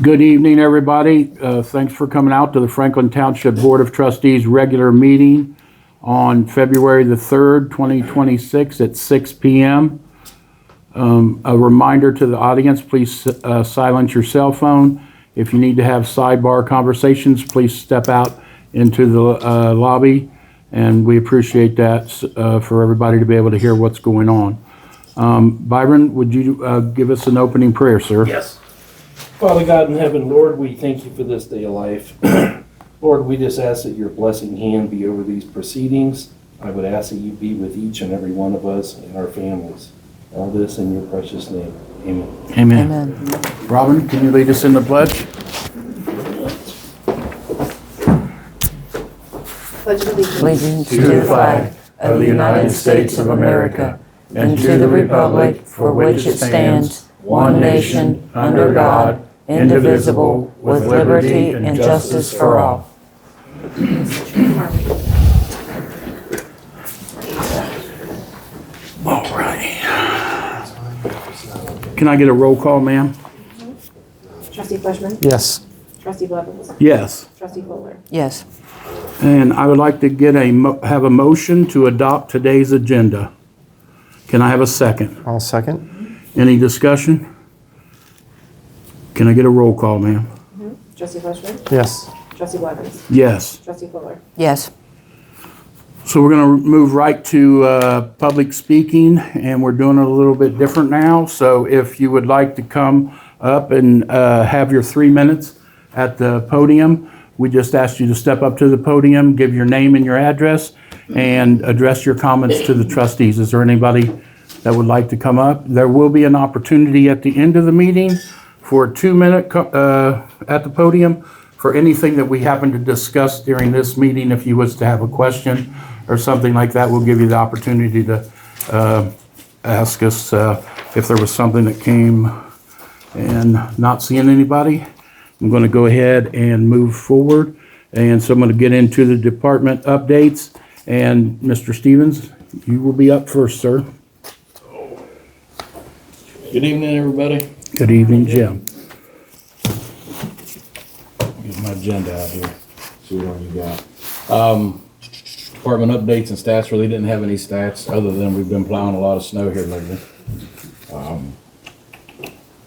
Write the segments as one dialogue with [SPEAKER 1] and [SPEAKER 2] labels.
[SPEAKER 1] Good evening, everybody. Thanks for coming out to the Franklin Township Board of Trustees regular meeting on February the 3rd, 2026 at 6 p.m. A reminder to the audience, please silence your cell phone. If you need to have sidebar conversations, please step out into the lobby, and we appreciate that for everybody to be able to hear what's going on. Byron, would you give us an opening prayer, sir?
[SPEAKER 2] Yes. Father God in heaven, Lord, we thank you for this day of life. Lord, we just ask that your blessing hand be over these proceedings. I would ask that you be with each and every one of us and our families. All this in your precious name. Amen.
[SPEAKER 1] Amen.
[SPEAKER 3] Amen.
[SPEAKER 1] Robin, can you lead us in the pledge?
[SPEAKER 3] Pledge allegiance to the flag of the United States of America and to the republic for which it stands, one nation, under God, indivisible, with liberty and justice for all.
[SPEAKER 1] All righty. Can I get a roll call, ma'am?
[SPEAKER 4] Trustee Fleshman?
[SPEAKER 2] Yes.
[SPEAKER 4] Trustee Blevins?
[SPEAKER 1] Yes.
[SPEAKER 4] Trustee Fuller?
[SPEAKER 3] Yes.
[SPEAKER 1] And I would like to get have a motion to adopt today's agenda. Can I have a second?
[SPEAKER 5] I'll second.
[SPEAKER 1] Any discussion? Can I get a roll call, ma'am?
[SPEAKER 4] Trustee Fleshman?
[SPEAKER 5] Yes.
[SPEAKER 4] Trustee Blevins?
[SPEAKER 1] Yes.
[SPEAKER 4] Trustee Fuller?
[SPEAKER 3] Yes.
[SPEAKER 1] So we're going to move right to public speaking, and we're doing it a little bit different now. So if you would like to come up and have your 3 minutes at the podium, we just asked you to step up to the podium, give your name and your address, and address your comments to the trustees. Is there anybody that would like to come up? There will be an opportunity at the end of the meeting for a 2-minute at the podium for anything that we happen to discuss during this meeting. If you was to have a question or something like that, we'll give you the opportunity to ask us if there was something that came. And not seeing anybody, I'm going to go ahead and move forward. And so I'm going to get into the department updates. And Mr. Stevens, you will be up first, sir.
[SPEAKER 6] Good evening, everybody.
[SPEAKER 1] Good evening, Jim.
[SPEAKER 6] Get my agenda out here. See what you got. Department updates and stats. Really didn't have any stats other than we've been plowing a lot of snow here lately.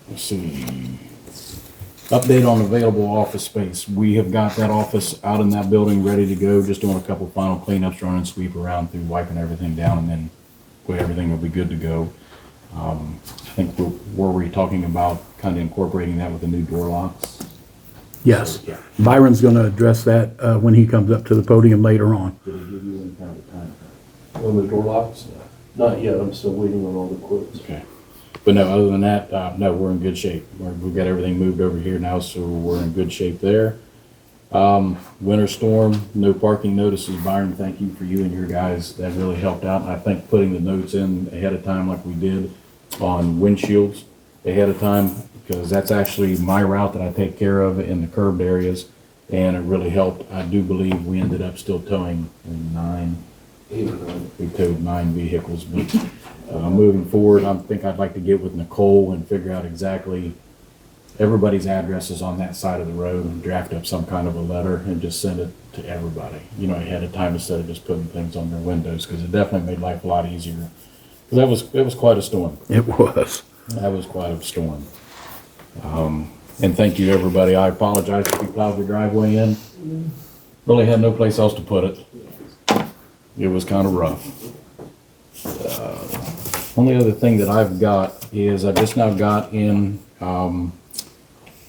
[SPEAKER 6] Let's see. Update on available office space. We have got that office out in that building ready to go. Just doing a couple final cleanups, running sweep around through, wiping everything down, and then everything will be good to go. I think were we talking about kind of incorporating that with the new door locks?
[SPEAKER 1] Yes.
[SPEAKER 6] Yeah.
[SPEAKER 1] Byron's going to address that when he comes up to the podium later on.
[SPEAKER 6] Did he give you any kind of time?
[SPEAKER 2] On the door locks? Not yet. I'm still waiting on all the quotes.
[SPEAKER 6] Okay. But no, other than that, no, we're in good shape. We've got everything moved over here now, so we're in good shape there. Winter storm, no parking notices. Byron, thank you for you and your guys. That really helped out. And I think putting the notes in ahead of time like we did on windshields ahead of time, because that's actually my route that I take care of in the curbed areas, and it really helped. I do believe we ended up still towing 9. We towed 9 vehicles, but moving forward, I think I'd like to get with Nicole and figure out exactly everybody's addresses on that side of the road and draft up some kind of a letter and just send it to everybody, ahead of time instead of just putting things on their windows, because it definitely made life a lot easier. Because it was quite a storm.
[SPEAKER 1] It was.
[SPEAKER 6] That was quite a storm. And thank you, everybody. I apologize if you plowed the driveway in. Really had no place else to put it. It was kind of rough. Only other thing that I've got is I just now got in,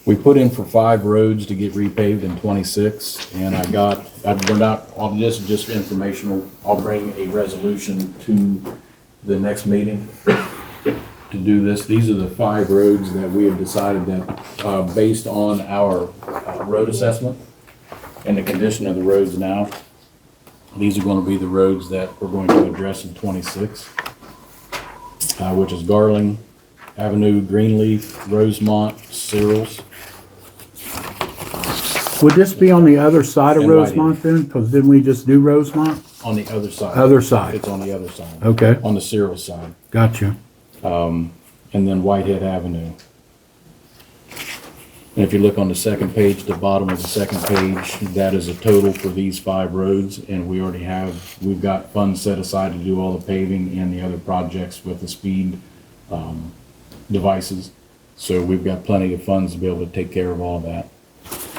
[SPEAKER 6] we put in for 5 roads to get repaved in 26, and we're not, this is just informational. I'll bring a resolution to the next meeting to do this. These are the 5 roads that we have decided that, based on our road assessment and the condition of the roads now, these are going to be the roads that we're going to address in 26, which is Garling Avenue, Greenleaf, Rosemont, Cyril's.
[SPEAKER 1] Would this be on the other side of
[SPEAKER 6] And
[SPEAKER 1] Rosemont then? Because didn't we just do Rosemont?
[SPEAKER 6] On the other side.
[SPEAKER 1] Other side.
[SPEAKER 6] It's on the other side.
[SPEAKER 1] Okay,
[SPEAKER 6] On the Cyril side.
[SPEAKER 1] gotcha.
[SPEAKER 6] And then Whitehead Avenue. And if you look on the second page, the bottom of the second page, that is a total for these 5 roads. And we've got funds set aside to do all the paving and the other projects with the speed devices. So we've got plenty of funds to be able to take care of all of that.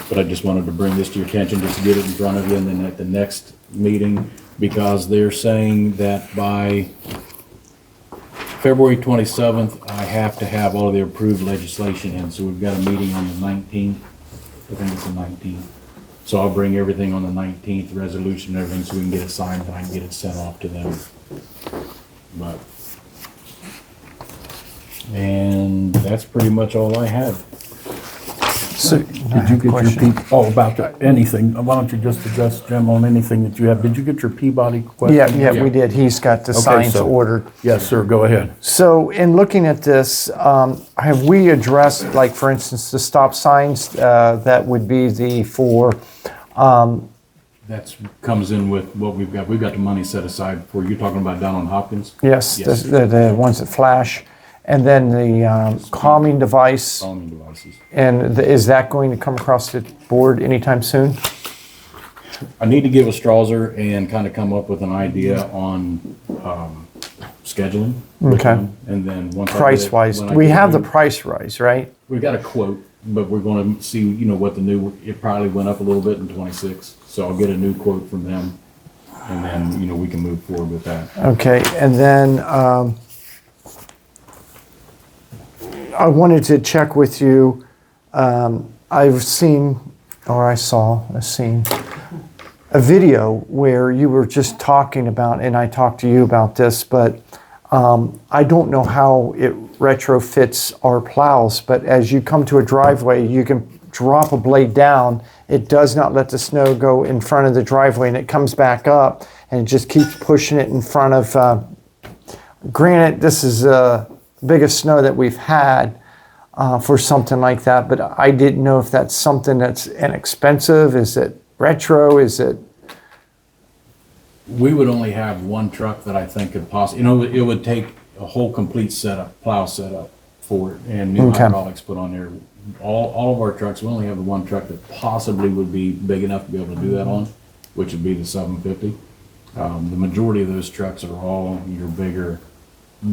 [SPEAKER 6] But I just wanted to bring this to your attention, just to get it in front of you, and then at the next meeting, because they're saying that by February 27th, I have to have all of the approved legislation in, so we've got a meeting on the 19th. I think it's the 19th. So I'll bring everything on the 19th, resolution and everything, so we can get it signed and I can get it sent off to them. And that's pretty much all I had.
[SPEAKER 1] So, did you get your about anything? Why don't you just address Jim on anything that you have? Did you get your Peabody question?
[SPEAKER 3] Yeah, we did. He's got the signs
[SPEAKER 1] so-
[SPEAKER 3] ordered.
[SPEAKER 1] Yes, sir, go ahead.
[SPEAKER 3] So in looking at this, have we addressed, like, for instance, the stop signs that would be
[SPEAKER 6] That's comes in with what we've got. We've got the money set aside for, you're talking about down on Hopkins?
[SPEAKER 3] yes,
[SPEAKER 6] Yes.
[SPEAKER 3] the ones that flash, and then the calming device,
[SPEAKER 6] Calming devices.
[SPEAKER 3] and is that going to come across the board anytime soon?
[SPEAKER 6] I need to give a Strasser and kind of come up with an idea on scheduling. with
[SPEAKER 3] Okay.
[SPEAKER 6] them, and then once I get it-
[SPEAKER 3] Price-wise,
[SPEAKER 6] when I
[SPEAKER 3] we
[SPEAKER 6] get
[SPEAKER 3] have the
[SPEAKER 6] it-
[SPEAKER 3] price rise, right?
[SPEAKER 6] We've got a quote, but we're going to see, what the new, it probably went up a little bit in 26. So I'll get a new quote from them, and then, we can move forward with that.
[SPEAKER 3] Okay, and then I wanted to check with you. I've seen a video where you were just talking about, and I talked to you about this, but I don't know how it retrofits our plows, but as you come to a driveway, you can drop a blade down. It does not let the snow go in front of the driveway, and it comes back up, and it just keeps pushing it in front of, granted, this is the biggest snow that we've had for something like that, but I didn't know if that's something that's inexpensive. Is it retro? Is it?
[SPEAKER 6] We would only have one truck that I think could possibly, it would take a whole complete setup, plow setup for it, and new
[SPEAKER 3] Okay.
[SPEAKER 6] hydraulics put on there. All of our trucks, we only have the one truck that possibly would be big enough to be able to do that on, which would be the 750. The majority of those trucks are all your bigger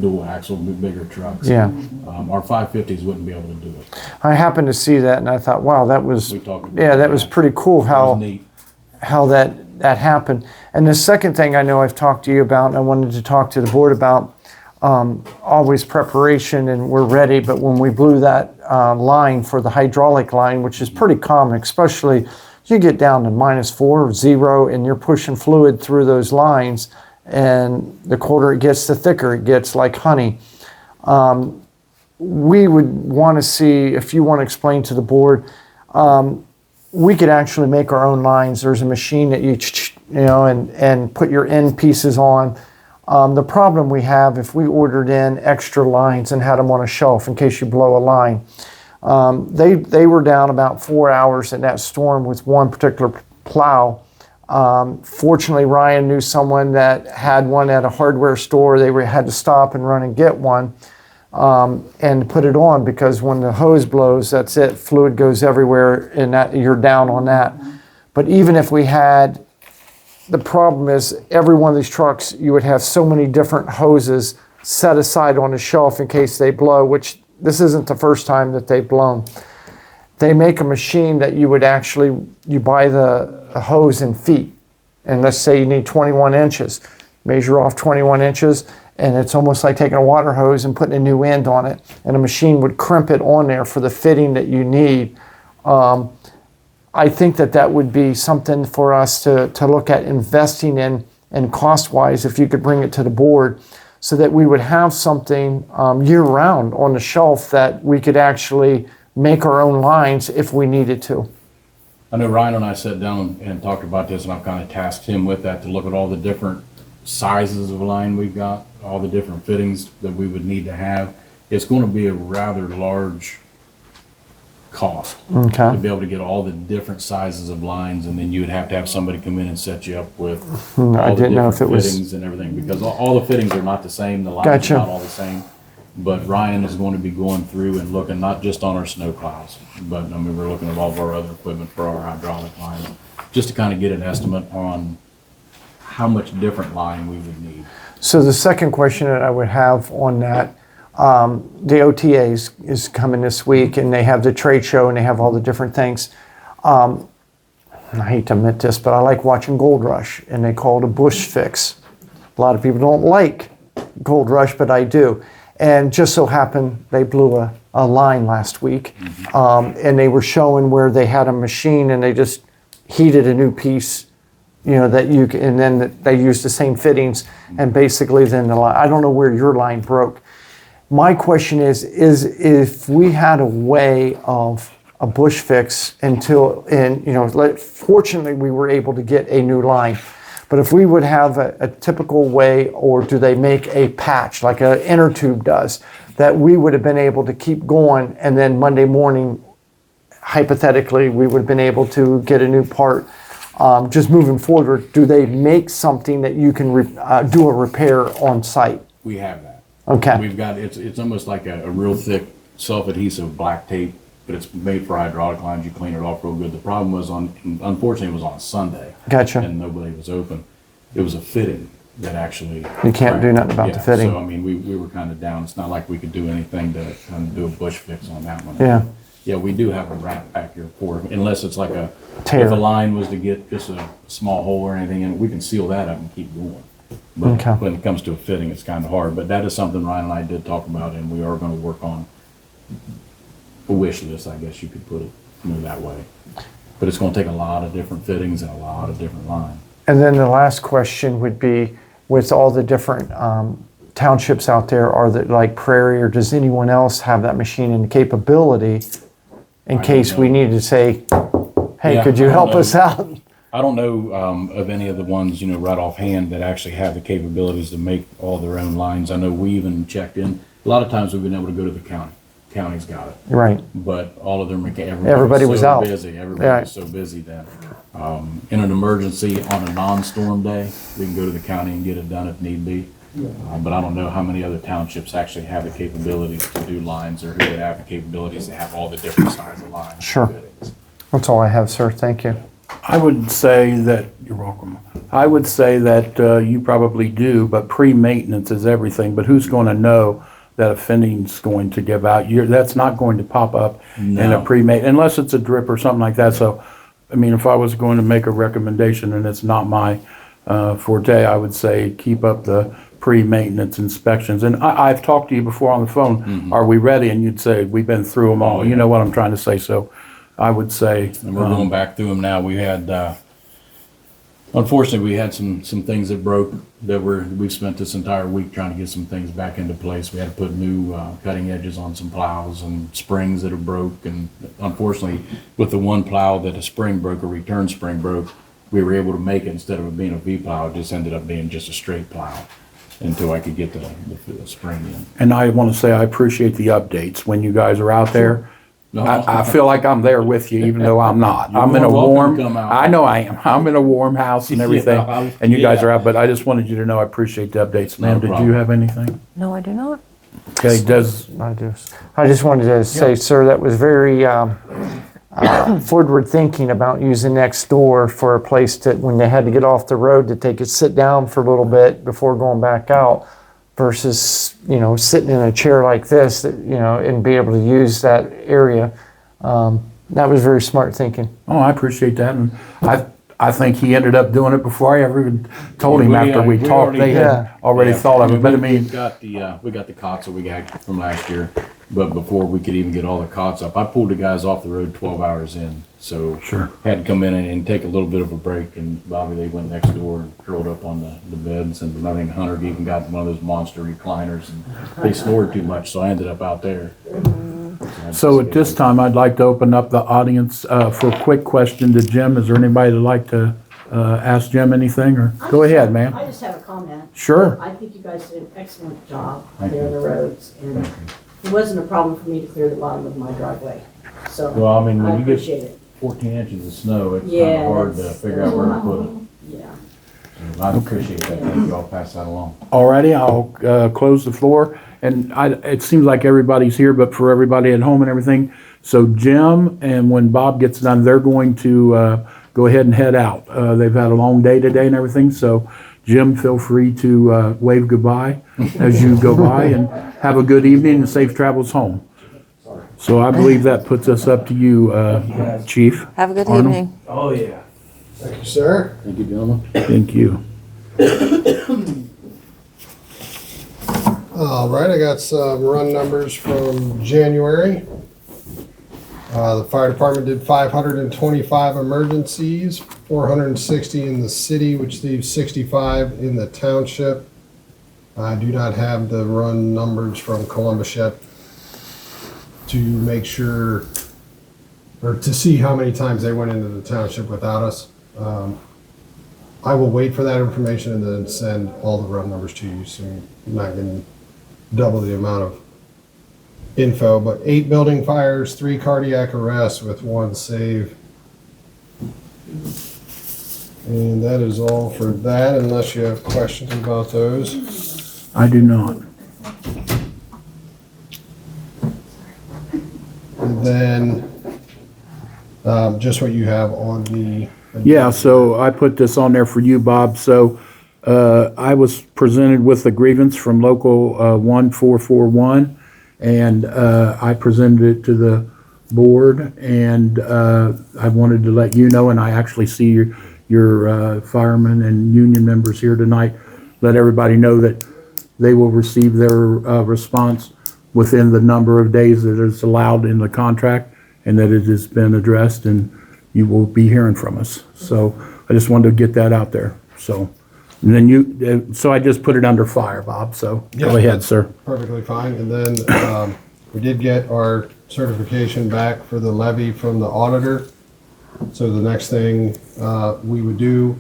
[SPEAKER 6] dual axle, bigger trucks.
[SPEAKER 3] Yeah.
[SPEAKER 6] Our 550s wouldn't be able to do it.
[SPEAKER 3] I happened to see that, and I thought, wow, that was
[SPEAKER 6] We talked about
[SPEAKER 3] that was pretty cool
[SPEAKER 6] It
[SPEAKER 3] how
[SPEAKER 6] was neat.
[SPEAKER 3] how that happened. And the second thing I know I've talked to you about, and I wanted to talk to the board about, always preparation, and we're ready. But when we blew that line for the hydraulic line, which is pretty common, especially you get down to -4, 0, and you're pushing fluid through those lines, and the colder it gets, the thicker it gets, like honey. We would want to see, if you want to explain to the board, we could actually make our own lines. There's a machine that and put your end pieces on. The problem we have, if we ordered in extra lines and had them on a shelf in case you blow a line, they were down about 4 hours in that storm with one particular plow. Fortunately, Ryan knew someone that had one at a hardware store. They had to stop and run and get one and put it on, because when the hose blows, that's it. Fluid goes everywhere, and that you're down on that. But even if we had, the problem is every one of these trucks, you would have so many different hoses set aside on the shelf in case they blow, which this isn't the first time that they've blown. They make a machine that you would actually, you buy the hose in feet. And let's say you need 21 inches. Measure off 21 inches, and it's almost like taking a water hose and putting a new end on it. And a machine would crimp it on there for the fitting that you need. I think that would be something for us to look at investing in, and cost-wise, if you could bring it to the board, so that we would have something year-round on the shelf that we could actually make our own lines if we needed to.
[SPEAKER 6] I know Ryan and I sat down and talked about this, and I've kind of tasked him with that, to look at all the different sizes of line we've got, all the different fittings that we would need to have. It's going to be a rather large cost
[SPEAKER 3] Okay.
[SPEAKER 6] to be able to get all the different sizes of lines, and then you would have to have somebody come in and set you up with
[SPEAKER 3] I
[SPEAKER 6] all the
[SPEAKER 3] didn't know if
[SPEAKER 6] different
[SPEAKER 3] it was-
[SPEAKER 6] fittings and everything, because all the fittings are not the same, the lines
[SPEAKER 3] Gotcha.
[SPEAKER 6] are not all the same. But Ryan is going to be going through and looking not just on our snow plows, but I mean, we're looking at all of our other equipment for our hydraulic lines, just to kind of get an estimate on how much different line we would need.
[SPEAKER 5] So the second question that I would have on that, the OTAs is coming this week, and they have the trade show, and they have all the different things. And I hate to admit this, but I like watching Gold Rush, and they call it a bush fix. A lot of people don't like Gold Rush, but I do. And just so happened, they blew a line last week, and they were showing where they had a machine, and they just heated a new piece, that you can, and then they used the same fittings, and basically then the line, I don't know where your line broke. My question is if we had a way of a bush fix fortunately we were able to get a new line, but if we would have a typical way, or do they make a patch like an inner tube does, that we would have been able to keep going, and then Monday morning, hypothetically, we would have been able to get a new part. Just moving forward, do they make something that you can do a repair on site?
[SPEAKER 6] We have that.
[SPEAKER 5] Okay.
[SPEAKER 6] We've got, it's almost like a real thick self-adhesive black tape, but it's made for hydraulic lines. You clean it off real good. The problem was unfortunately, it was on Sunday.
[SPEAKER 5] Gotcha.
[SPEAKER 6] And nobody was open. It was a fitting that actually.
[SPEAKER 5] You can't do nothing about the fitting.
[SPEAKER 6] So, I mean, we were kind of down. It's not like we could do anything to kind of do a bush fix on that one.
[SPEAKER 5] Yeah.
[SPEAKER 6] Yeah, we do have a wrap back here for, unless it's like
[SPEAKER 5] Tear.
[SPEAKER 6] if a line was to get just a small hole or anything, and we can seal that up and keep going. But
[SPEAKER 5] Okay.
[SPEAKER 6] when it comes to a fitting, it's kind of hard. But that is something Ryan and I did talk about, and we are going to work on a wish list, I guess you could put it, that way. But it's going to take a lot of different fittings and a lot of different lines.
[SPEAKER 5] And then the last question would be, with all the different townships out there, are there like Prairie, or does anyone else have that machine and capability in
[SPEAKER 6] I
[SPEAKER 5] case
[SPEAKER 6] don't
[SPEAKER 5] we
[SPEAKER 6] know.
[SPEAKER 5] need to say, hey,
[SPEAKER 6] Yeah,
[SPEAKER 5] could you
[SPEAKER 6] I don't
[SPEAKER 5] help
[SPEAKER 6] know.
[SPEAKER 5] us out?
[SPEAKER 6] I don't know of any of the ones, right offhand that actually have the capabilities to make all their own lines. I know we even checked in. A lot of times we've been able to go to the county. County's got it.
[SPEAKER 5] Right.
[SPEAKER 6] But all of them,
[SPEAKER 5] Everybody was
[SPEAKER 6] so
[SPEAKER 5] out.
[SPEAKER 6] busy. Everybody
[SPEAKER 5] Yeah.
[SPEAKER 6] was so busy then. In an emergency on a non-storm day, we can go to the county and get it done if need be. But I don't know how many other townships actually have the capabilities to do lines, or who would have the capabilities to have all the different size of lines. and
[SPEAKER 5] Sure.
[SPEAKER 6] fittings.
[SPEAKER 5] That's all I have, sir. Thank you.
[SPEAKER 1] I would say that, you're welcome. I would say that you probably do, but pre-maintenance is everything. But who's going to know that a fitting's going to give out? That's not going to pop up in a
[SPEAKER 6] No.
[SPEAKER 1] pre-mate, unless it's a drip or something like that. So, I mean, if I was going to make a recommendation, and it's not my forte, I would say keep up the pre-maintenance inspections. And I've talked to you before on the phone, are we ready? And you'd say, we've been through them all.
[SPEAKER 6] Oh,
[SPEAKER 1] You
[SPEAKER 6] yeah.
[SPEAKER 1] know what I'm trying to say. So I would say,
[SPEAKER 6] And we're going back through them now. We had, unfortunately, we had some things that broke that we've spent this entire week trying to get some things back into place. We had to put new cutting edges on some plows and springs that have broke. And unfortunately, with the one plow that a spring broke, a return spring broke, we were able to make it, instead of it being a V plow, it just ended up being just a straight plow until I could get the spring in.
[SPEAKER 1] and I want to say I appreciate the updates when you guys are out there.
[SPEAKER 6] No.
[SPEAKER 1] I feel like I'm there with you, even though I'm not.
[SPEAKER 6] You're
[SPEAKER 1] I'm in a
[SPEAKER 6] more welcome
[SPEAKER 1] warm,
[SPEAKER 6] to come out.
[SPEAKER 1] I know I am. I'm in a warm house and everything,
[SPEAKER 6] Yeah,
[SPEAKER 1] and you guys
[SPEAKER 6] yeah.
[SPEAKER 1] are out, but I just wanted you to know I appreciate the updates.
[SPEAKER 6] No
[SPEAKER 1] Ma'am, did you
[SPEAKER 6] problem.
[SPEAKER 1] have anything?
[SPEAKER 3] No, I do not.
[SPEAKER 1] Okay, does,
[SPEAKER 5] I just wanted to say, sir, that was very forward thinking about using next door for a place to, when they had to get off the road, that they could sit down for a little bit before going back out, versus, sitting in a chair like this, that, and be able to use that area. That was very smart thinking.
[SPEAKER 1] oh, I appreciate that, and I think he ended up doing it before I ever even told him after we talked.
[SPEAKER 6] already
[SPEAKER 1] They had already
[SPEAKER 6] Yeah.
[SPEAKER 1] thought of it, but I mean,
[SPEAKER 6] we got the cots that we got from last year, but before we could even get all the cots up, I pulled the guys off the road 12 hours in, so
[SPEAKER 1] Sure.
[SPEAKER 6] had to come in and take a little bit of a break. And Bobby, they went next door and curled up on the beds, and I think Hunter even got one of those monster recliners, and they snored too much, so I ended up out there.
[SPEAKER 1] so at this time, I'd like to open up the audience for a quick question to Jim. Is there anybody that'd like to ask Jim anything, or, go ahead, ma'am.
[SPEAKER 7] I just have a comment.
[SPEAKER 1] Sure.
[SPEAKER 7] I think you guys did an excellent job
[SPEAKER 6] Thank
[SPEAKER 7] clearing
[SPEAKER 6] you.
[SPEAKER 7] the roads, and it wasn't a problem for me to clear the bottom of my driveway. So
[SPEAKER 6] Well, I mean, when
[SPEAKER 7] I
[SPEAKER 6] you get
[SPEAKER 7] appreciate it.
[SPEAKER 6] 14 inches of snow, it's kind
[SPEAKER 7] Yeah,
[SPEAKER 6] of hard to
[SPEAKER 7] that's-
[SPEAKER 6] figure out where to put it.
[SPEAKER 7] Yeah.
[SPEAKER 6] So I appreciate that. Thank you. I'll pass that along.
[SPEAKER 1] Alrighty, I'll close the floor, and it seems like everybody's here, but for everybody at home and everything. So Jim, and when Bob gets done, they're going to go ahead and head out. They've had a long day today and everything, so Jim, feel free to wave goodbye as you go by, and have a good evening and safe travels home. So I believe that puts us up to you, Chief.
[SPEAKER 3] Have a good
[SPEAKER 1] Arnold?
[SPEAKER 3] evening.
[SPEAKER 2] Oh, yeah.
[SPEAKER 8] Thank you, sir.
[SPEAKER 6] Thank you, gentlemen.
[SPEAKER 1] Thank you.
[SPEAKER 8] All right, I got some run numbers from January. The fire department did 525 emergencies, 460 in the city, which leaves 65 in the township. I do not have the run numbers from Columbus yet to make sure, or to see how many times they went into the township without us. I will wait for that information and then send all the run numbers to you, so you're not getting double the amount of info. But 8 building fires, 3 cardiac arrests with 1 save. And that is all for that, unless you have questions about those.
[SPEAKER 1] I do not.
[SPEAKER 8] And then just what you have on the.
[SPEAKER 1] Yeah, so I put this on there for you, Bob. So I was presented with a grievance from Local 1441, and I presented it to the board, and I wanted to let you know, and I actually see your firemen and union members here tonight, let everybody know that they will receive their response within the number of days that is allowed in the contract, and that it has been addressed, and you will be hearing from us. So I just wanted to get that out there. So, and then so I just put it under fire, Bob, so go
[SPEAKER 8] Yeah.
[SPEAKER 1] ahead, sir.
[SPEAKER 8] Perfectly fine. And then we did get our certification back for the levy from the auditor. So the next thing we would do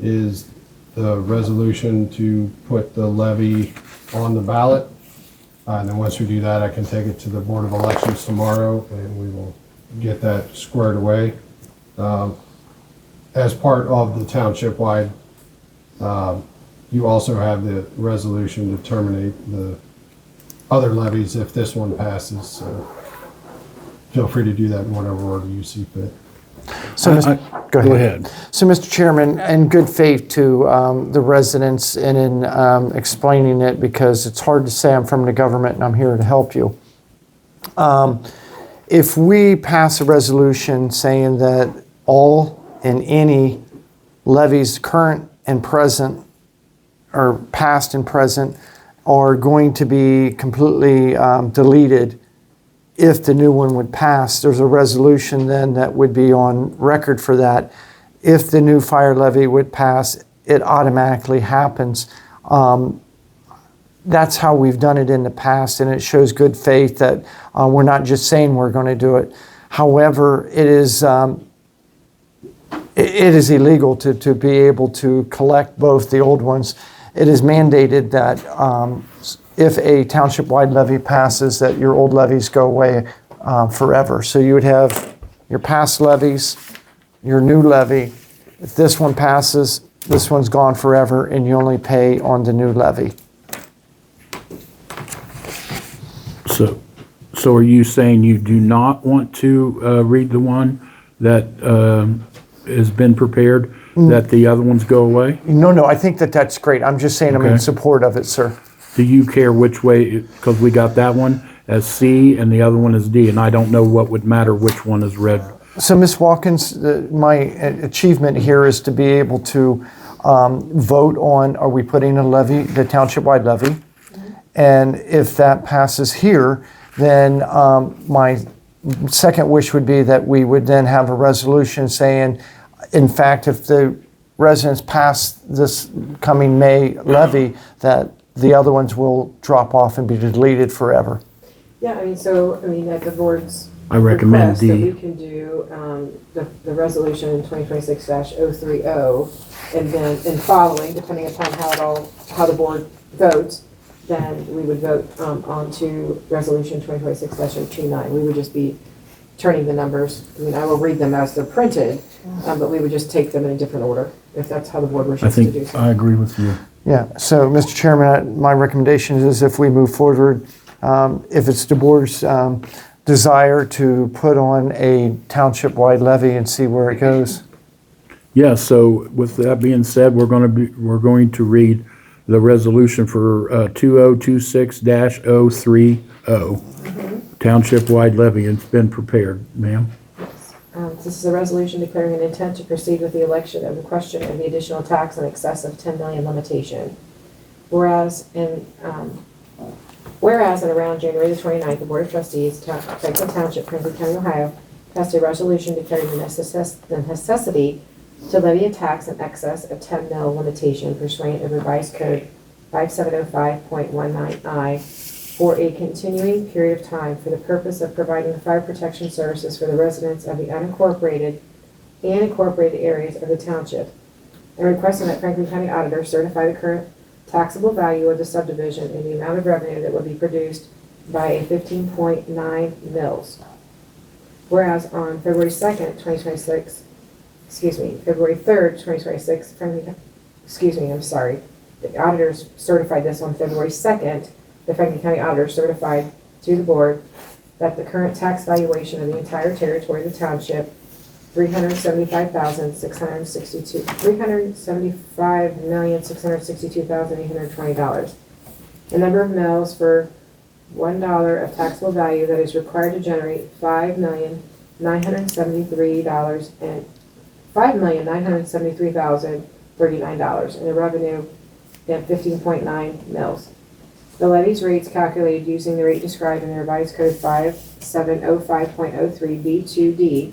[SPEAKER 8] is the resolution to put the levy on the ballot. And then once we do that, I can take it to the Board of Elections tomorrow, and we will get that squared away. As part of the township-wide, you also have the resolution to terminate the other levies if this one passes. So feel free to do that in whatever order you see fit.
[SPEAKER 5] So,
[SPEAKER 1] Go ahead.
[SPEAKER 5] So, Mr. Chairman, in good faith to the residents and in explaining it, because it's hard to say I'm from the government and I'm here to help you. If we pass a resolution saying that all and any levies, current and present, or past and present, are going to be completely deleted, if the new one would pass, there's a resolution then that would be on record for that. If the new fire levy would pass, it automatically happens. That's how we've done it in the past, and it shows good faith that we're not just saying we're going to do it. However, it is illegal to be able to collect both the old ones. It is mandated that if a township-wide levy passes, that your old levies go away forever. So you would have your past levies, your new levy. If this one passes, this one's gone forever, and you only pay on the new levy.
[SPEAKER 1] So are you saying you do not want to read the one that has been prepared, that the other ones go away?
[SPEAKER 5] No, I think that's great. I'm just saying I'm in
[SPEAKER 1] Okay.
[SPEAKER 5] support of it, sir.
[SPEAKER 1] Do you care which way, because we got that one as C and the other one as D, and I don't know what would matter which one is read.
[SPEAKER 5] So, Ms. Watkins, my achievement here is to be able to vote on, are we putting a levy, the township-wide levy? And if that passes here, then my second wish would be that we would then have a resolution saying, in fact, if the residents pass this coming May levy, that the other ones will drop off and be deleted forever.
[SPEAKER 4] Yeah, at the board's
[SPEAKER 1] I recommend
[SPEAKER 4] request that
[SPEAKER 1] D.
[SPEAKER 4] we can do the resolution 2026-030, and then in following, depending upon how the board votes, then we would vote on to resolution 2026-029. We would just be turning the numbers. I will read them as they're printed, but we would just take them in a different order, if that's how the board
[SPEAKER 1] I
[SPEAKER 4] wishes to do
[SPEAKER 1] think
[SPEAKER 4] so.
[SPEAKER 1] I agree with you.
[SPEAKER 5] Yeah, so Mr. Chairman, my recommendation is if we move forward, if it's the board's desire to put on a township-wide levy and see where it goes.
[SPEAKER 1] Yeah, so with that being said, we're going to read the resolution for 2026-030, township-wide levy. It's been prepared, ma'am.
[SPEAKER 4] This is a resolution declaring an intent to proceed with the election of the question of the additional tax in excess of 10 million limitation. Whereas and around January the 29th, the Board of Trustees, Franklin Township, Franklin County, Ohio, passed a resolution declaring the necessity to levy a tax in excess of 10 mil limitation pursuant of revised code 5705.19I for a continuing period of time for the purpose of providing fire protection services for the residents of the unincorporated and incorporated areas of the township, and requesting that Franklin County Auditor certify the current taxable value of the subdivision and the amount of revenue that would be produced by a 15.9 mils. Whereas on February 3rd, 2026, the auditors certified this on February 2nd. The Franklin County Auditor certified to the board that the current tax valuation of the entire territory of the township, $375,662,820. The number of mills for $1 of taxable value that is required to generate $5,973,039, and the revenue at 15.9 mils. The levies rates calculated using the rate described in the revised code 5705.03 B2D,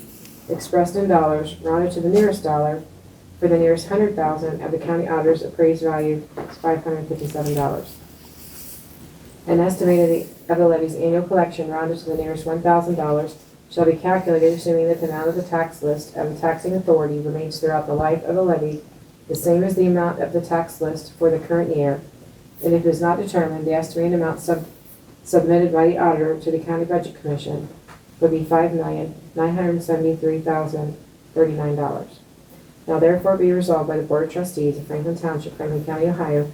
[SPEAKER 4] expressed in dollars, rounded to the nearest dollar, for the nearest 100,000 of the county auditor's appraised value is $557. An estimated of the levy's annual collection, rounded to the nearest $1,000, shall be calculated assuming that the amount of the tax list of the taxing authority remains throughout the life of the levy the same as the amount of the tax list for the current year, and if it is not determined, the estimated amount submitted by the auditor to the County Budget Commission would be $5,973,039. Now therefore be resolved by the Board of Trustees of Franklin Township, Franklin County, Ohio,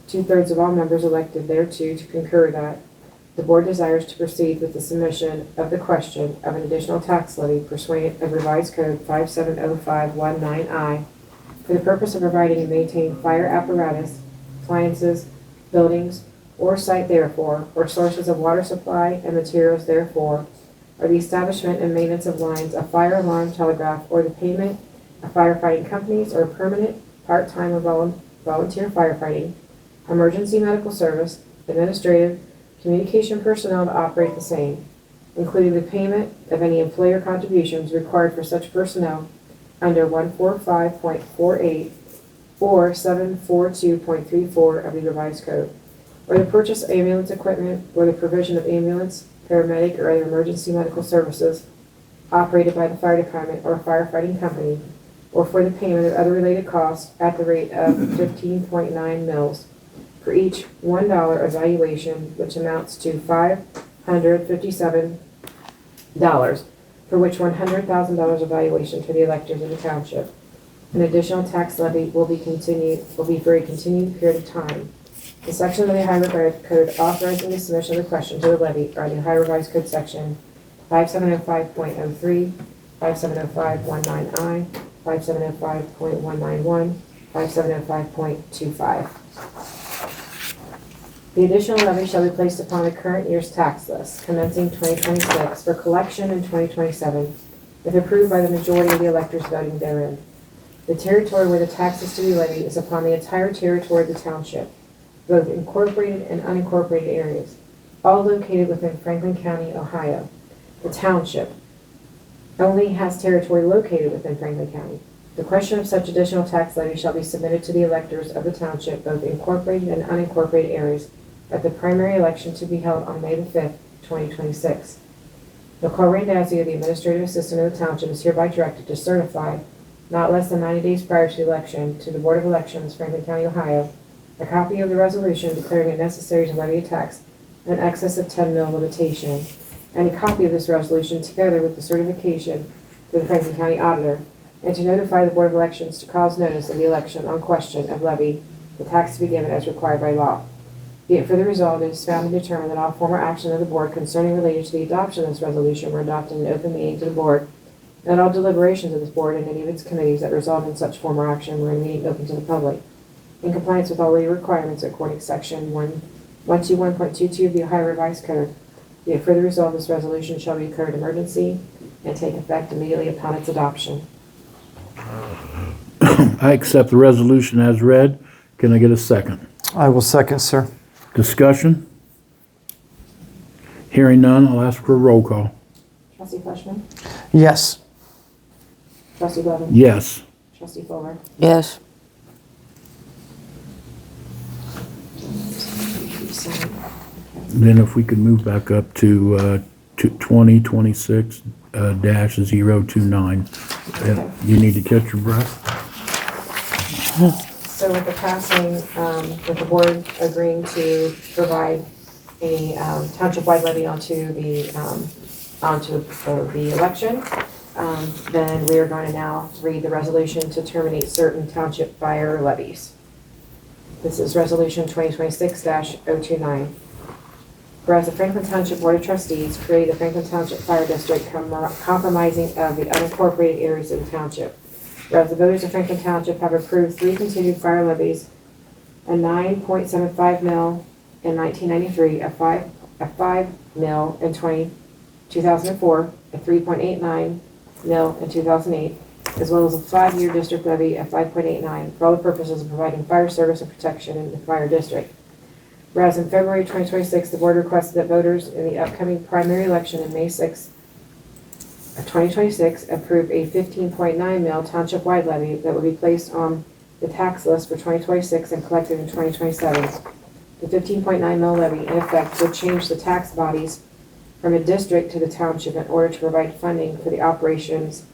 [SPEAKER 4] 2/3 of all members elected thereto to concur that the board desires to proceed with the submission of the question of an additional tax levy pursuant of revised code 570519I for the purpose of providing and maintaining fire apparatus, appliances, buildings, or site therefore, or sources of water supply and materials therefore, or the establishment and maintenance of lines of fire alarm, telegraph, or the payment of firefighting companies or permanent, part-time, or volunteer firefighting, emergency medical service, administrative, communication personnel to operate the same, including the payment of any employer contributions required for such personnel under 145.48 or 742.34 of the revised code, or the purchase of ambulance equipment or the provision of ambulance, paramedic, or other emergency medical services operated by the fire department or firefighting company, or for the payment of other related costs at the rate of 15.9 mils for each $1 of valuation, which amounts to $557, for which $100,000 of valuation to the electors of the township. An additional tax levy will be for a continued period of time. The section of the Ohio Revised Code authorizing the submission of the question to the levy are the Ohio Revised Code section 5705.03, 5705.19I, 5705.191, 5705.25. The additional levy shall be placed upon the current year's tax list, commencing 2026, for collection in 2027, if approved by the majority of the electors voting therein. The territory where the tax is to be levied is upon the entire territory of the township, both incorporated and unincorporated areas, all located within Franklin County, Ohio. The township only has territory located within Franklin County. The question of such additional tax levy shall be submitted to the electors of the township, both incorporated and unincorporated areas, at the primary election to be held on May the 5th, 2026. Nicole Randazio, the administrative assistant of the township, is hereby directed to certify, not less than 90 days prior to the election, to the Board of Elections, Franklin County, Ohio, a copy of the resolution declaring it necessary to levy a tax in excess of 10 mil limitation, and a copy of this resolution together with the certification to the Franklin County Auditor, and to notify the Board of Elections to cause notice of the election on question of levy the tax to be given as required by law. Be it further resolved, it is found and determined that all former action of the board concerning related to the adoption of this resolution were adopted in open meeting to the board, and that all deliberations of this board and any of its committees that resolved in such former action were in meeting open to the public, in compliance with all legal requirements according to section 121.22 of the Ohio Revised Code. Be it further resolved, this resolution shall be declared emergency and take effect immediately upon its adoption.
[SPEAKER 1] I accept the resolution as read. Can I get a second?
[SPEAKER 5] I will second, sir.
[SPEAKER 1] Discussion? Hearing none, I'll ask for a roll call.
[SPEAKER 4] Trustee Fleshman?
[SPEAKER 5] Yes.
[SPEAKER 4] Trustee Blevins?
[SPEAKER 1] Yes.
[SPEAKER 4] Trustee Fuller?
[SPEAKER 3] Yes.
[SPEAKER 1] Then if we could move back up to 2026-029. You need to catch your breath?
[SPEAKER 4] So with the passing, with the board agreeing to provide a township-wide levy onto the election, then we are going to now read the resolution to terminate certain township fire levies. This is Resolution 2026-029. Whereas the Franklin Township Board of Trustees created the Franklin Township Fire District compromising of the unincorporated areas of the township. Whereas the voters of Franklin Township have approved 3 continued fire levies, a 9.75 mil in 1993, a 5 mil in 2004, a 3.89 mil in 2008, as well as a 5-year district levy of 5.89 for all the purposes of providing fire service and protection in the fire district. Whereas in February 2026, the board requested that voters in the upcoming primary election in May 6 of 2026 approve a 15.9 mil township-wide levy that will be placed on the tax list for 2026 and collected in 2027. The 15.9 mil levy, in effect, would change the tax bodies from a district to the township in order to provide funding for the operations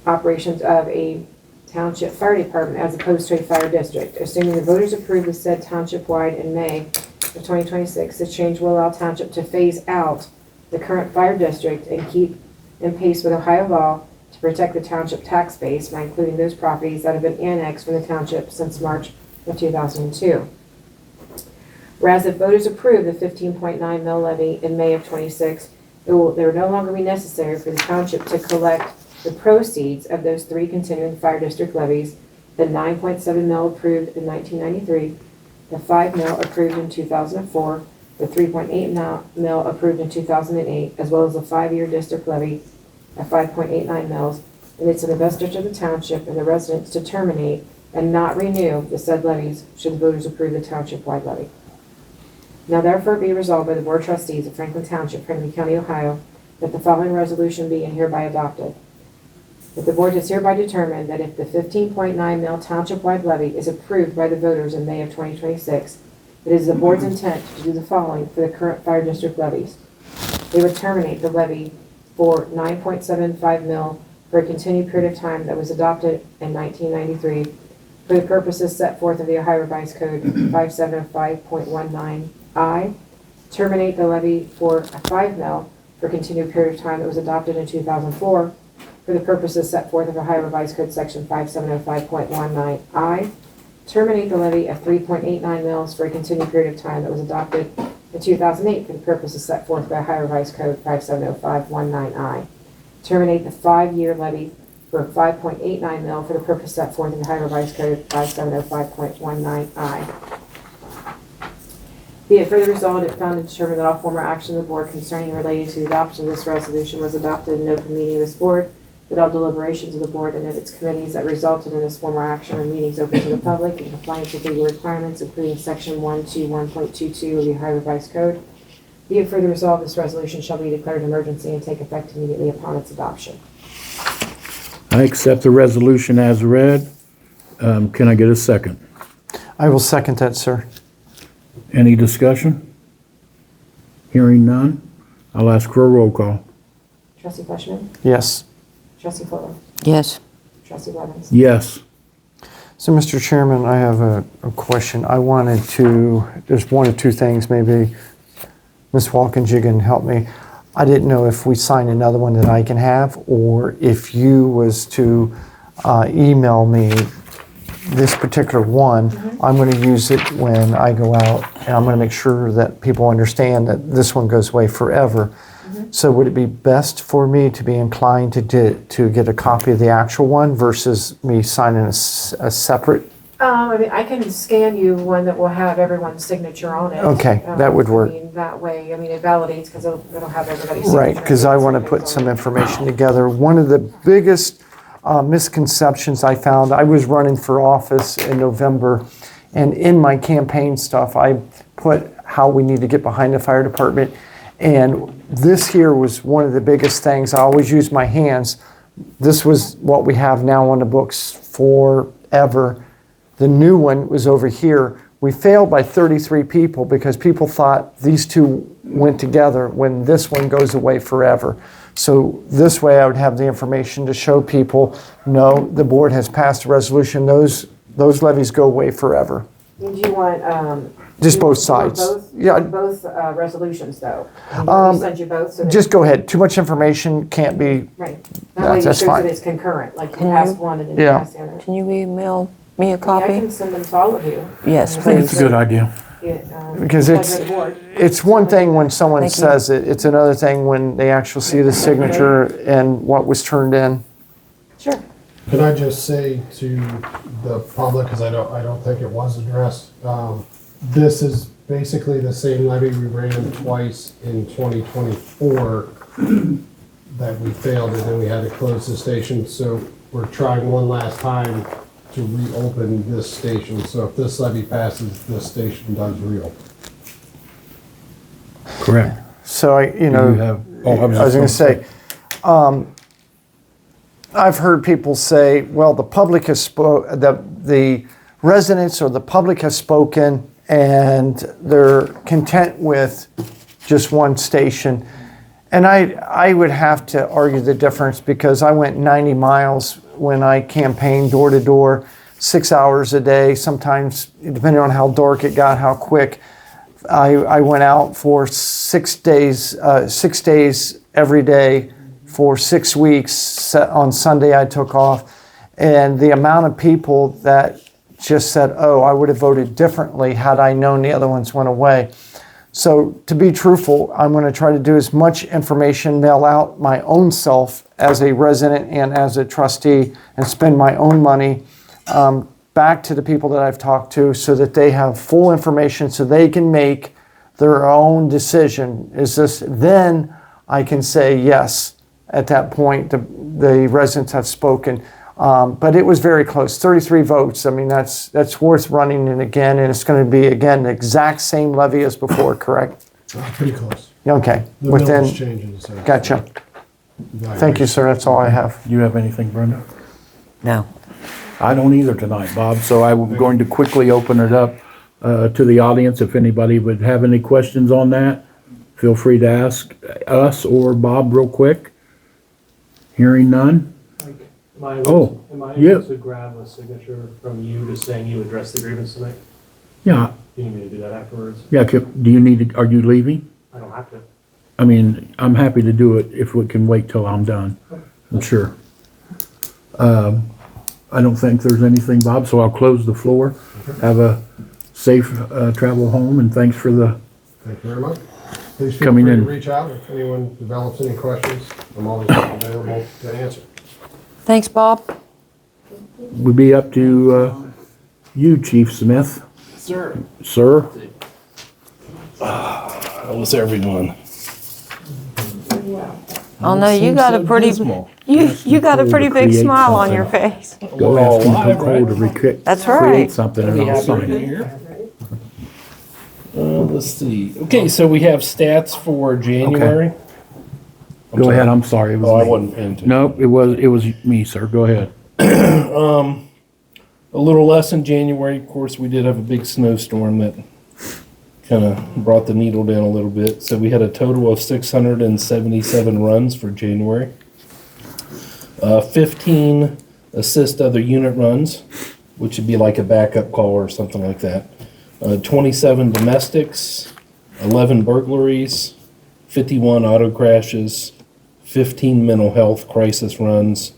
[SPEAKER 4] of a township fire department as opposed to a fire district. Assuming the voters approve the said township-wide in May of 2026, this change will allow township to phase out the current fire district and keep in pace with Ohio law to protect the township tax base by including those properties that have been annexed from the township since March of 2002. Whereas if voters approve the 15.9 mil levy in May of 26, it will no longer be necessary for the township to collect the proceeds of those 3 continuing fire district levies, the 9.7 mil approved in 1993, the 5 mil approved in 2004, the 3.8 mil approved in 2008, as well as a 5-year district levy of 5.89 mils, and it's in the best interest of the township and the residents to terminate and not renew the said levies should the voters approve the township-wide levy. Now therefore be resolved by the Board of Trustees of Franklin Township, Franklin County, Ohio, that the following resolution be and hereby adopted. That the board has hereby determined that if the 15.9 mil township-wide levy is approved by the voters in May of 2026, it is the board's intent to do the following for the current fire district levies. They would terminate the levy for 9.75 mil for a continued period of time that was adopted in 1993 for the purposes set forth in the Ohio Revised Code 5705.19I. Terminate the levy for a 5 mil for a continued period of time that was adopted in 2004 for the purposes set forth in Ohio Revised Code section 5705.19I. Terminate the levy of 3.89 mils for a continued period of time that was adopted in 2008 for the purposes set forth by Ohio Revised Code 5705.19I. Terminate the 5-year levy for 5.89 mil for the purpose set forth in Ohio Revised Code 5705.19I. Be it further resolved, it found and determined that all former action of the board concerning or related to the adoption of this resolution was adopted in an open meeting of this board, that all deliberations of the board and of its committees that resulted in this former action are meetings open to the public in compliance with legal requirements, including section 121.22 of the Ohio Revised Code. Be it further resolved, this resolution shall be declared an emergency and take effect immediately upon its adoption.
[SPEAKER 1] I accept the resolution as read. Can I get a second?
[SPEAKER 5] I will second that, sir.
[SPEAKER 1] Any discussion? Hearing none, I'll ask for a roll call.
[SPEAKER 4] Trustee Fleshman?
[SPEAKER 5] Yes.
[SPEAKER 4] Trustee Fuller?
[SPEAKER 3] Yes.
[SPEAKER 4] Trustee Blevins?
[SPEAKER 1] Yes.
[SPEAKER 5] So, Mr. Chairman, I have a question. I wanted to, there's 1 or 2 things, maybe Ms. Watkins, you can help me. I didn't know if we sign another one that I can have, or if you was to email me this particular one, I'm going to use it when I go out, and I'm going to make sure that people understand that this one goes away forever. So would it be best for me to be inclined to get a copy of the actual one versus me signing a separate?
[SPEAKER 4] I mean, I can scan you one that will have everyone's signature on it.
[SPEAKER 5] Okay, that would work.
[SPEAKER 4] I mean, that way, I mean, it validates because it'll have everybody's signature.
[SPEAKER 5] Right, because I want to put some information together. One of the biggest misconceptions I found, I was running for office in November, and in my campaign stuff, I put how we need to get behind the fire department. And this here was one of the biggest things. I always use my hands. This was what we have now on the books forever. The new one was over here. We failed by 33 people because people thought these two went together when this one goes away forever. So this way I would have the information to show people, no, the board has passed a resolution. Those levies go away forever.
[SPEAKER 4] Do you want,
[SPEAKER 5] Just both
[SPEAKER 4] you want
[SPEAKER 5] sides.
[SPEAKER 4] both-
[SPEAKER 5] Yeah.
[SPEAKER 4] Both resolutions, though? We send you both? So that-
[SPEAKER 5] Just go ahead. Too much information can't be,
[SPEAKER 4] Right. That way it
[SPEAKER 5] that's
[SPEAKER 4] shows
[SPEAKER 5] fine.
[SPEAKER 4] that it's concurrent, like you
[SPEAKER 3] Can
[SPEAKER 4] pass
[SPEAKER 3] you-
[SPEAKER 4] one and then you
[SPEAKER 5] Yeah.
[SPEAKER 4] pass the other.
[SPEAKER 3] Can you email me a
[SPEAKER 4] Yeah, I
[SPEAKER 3] copy?
[SPEAKER 4] can send them to all of you.
[SPEAKER 3] Yes,
[SPEAKER 4] I
[SPEAKER 3] please.
[SPEAKER 1] It's a good idea.
[SPEAKER 5] because it's one thing when someone
[SPEAKER 3] Thank you.
[SPEAKER 5] says it, it's another thing when they actually see the signature and what was turned in.
[SPEAKER 4] Sure.
[SPEAKER 8] Can I just say to the public, because I don't think it was addressed, this is basically the same levy we ran twice in 2024 that we failed, and then we had to close the station. So we're trying one last time to reopen this station. So if this levy passes, this station does reopen.
[SPEAKER 1] Correct.
[SPEAKER 5] So
[SPEAKER 1] You have, oh,
[SPEAKER 5] I was going to say, I've heard people say, well, the public has the residents or the public has spoken and they're content with just one station. And I would have to argue the difference because I went 90 miles when I campaigned door to door, 6 hours a day, sometimes depending on how dark it got, how quick. I went out for 6 days, 6 days every day for 6 weeks. On Sunday I took off. And the amount of people that just said, oh, I would have voted differently had I known the other ones went away. So to be truthful, I'm going to try to do as much information, mail out my own self as a resident and as a trustee, and spend my own money back to the people that I've talked to so that they have full information so they can make their own decision. Then I can say yes, at that point, the residents have spoken. But it was very close, 33 votes. I mean, that's worth running it again, and it's going to be, again, the exact same levy as before, correct?
[SPEAKER 8] Pretty close.
[SPEAKER 5] Okay,
[SPEAKER 8] The
[SPEAKER 5] within,
[SPEAKER 8] millage changes. So
[SPEAKER 5] gotcha. Thank you, sir, that's all I have.
[SPEAKER 1] You have anything, Brenda?
[SPEAKER 3] No.
[SPEAKER 1] I don't either tonight, Bob, so I'm going to quickly open it up to the audience. If anybody would have any questions on that, feel free to ask us or Bob real quick. Hearing none?
[SPEAKER 9] Am I
[SPEAKER 1] Oh,
[SPEAKER 9] able
[SPEAKER 1] yeah.
[SPEAKER 9] to grab a signature from you just saying you addressed the grievance tonight?
[SPEAKER 1] Yeah,
[SPEAKER 9] Do you need me to do that afterwards?
[SPEAKER 1] yeah, do you need to, are you leaving?
[SPEAKER 9] I don't have to.
[SPEAKER 1] I mean, I'm happy to do it if we can wait till I'm done, I'm sure. I don't think there's anything, Bob, so I'll close the floor. Have a safe travel home, and thanks for the,
[SPEAKER 8] Thank you very much. Please feel
[SPEAKER 1] Coming
[SPEAKER 8] free to
[SPEAKER 1] in.
[SPEAKER 8] reach out if anyone develops any questions. I'm always available to answer.
[SPEAKER 3] Thanks, Bob.
[SPEAKER 1] would be up to you, Chief Smith.
[SPEAKER 2] Sir.
[SPEAKER 1] Sir?
[SPEAKER 2] How was everyone?
[SPEAKER 3] Oh, no, you got a pretty, you got a pretty big
[SPEAKER 1] Create
[SPEAKER 3] smile on your
[SPEAKER 1] something.
[SPEAKER 3] face.
[SPEAKER 1] Go
[SPEAKER 2] We're all
[SPEAKER 1] ask him
[SPEAKER 2] alive,
[SPEAKER 1] to Cole to
[SPEAKER 2] right?
[SPEAKER 3] That's
[SPEAKER 1] create
[SPEAKER 3] right.
[SPEAKER 1] something and
[SPEAKER 2] Be
[SPEAKER 1] I'll
[SPEAKER 2] happy
[SPEAKER 1] sign
[SPEAKER 2] to be
[SPEAKER 1] it.
[SPEAKER 2] here. Let's see. Okay, so we have stats for January.
[SPEAKER 1] Go ahead, I'm sorry. It was
[SPEAKER 2] Oh, I
[SPEAKER 1] me.
[SPEAKER 2] wasn't paying attention.
[SPEAKER 1] Nope, it was me, sir. Go ahead.
[SPEAKER 2] A little less in January. Of course, we did have a big snowstorm that kind of brought the needle down a little bit. So we had a total of 677 runs for January. 15 assist other unit runs, which would be like a backup call or something like that. 27 domestics, 11 burglaries, 51 auto crashes, 15 mental health crisis runs,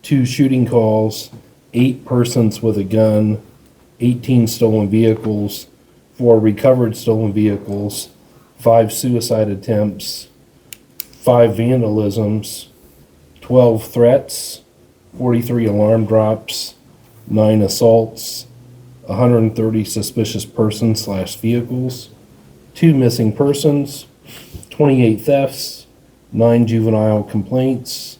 [SPEAKER 2] 2 shooting calls, 8 persons with a gun, 18 stolen vehicles, 4 recovered stolen vehicles, 5 suicide attempts, 5 vandalisms, 12 threats, 43 alarm drops, 9 assaults, 130 suspicious persons / vehicles, 2 missing persons, 28 thefts, 9 juvenile complaints,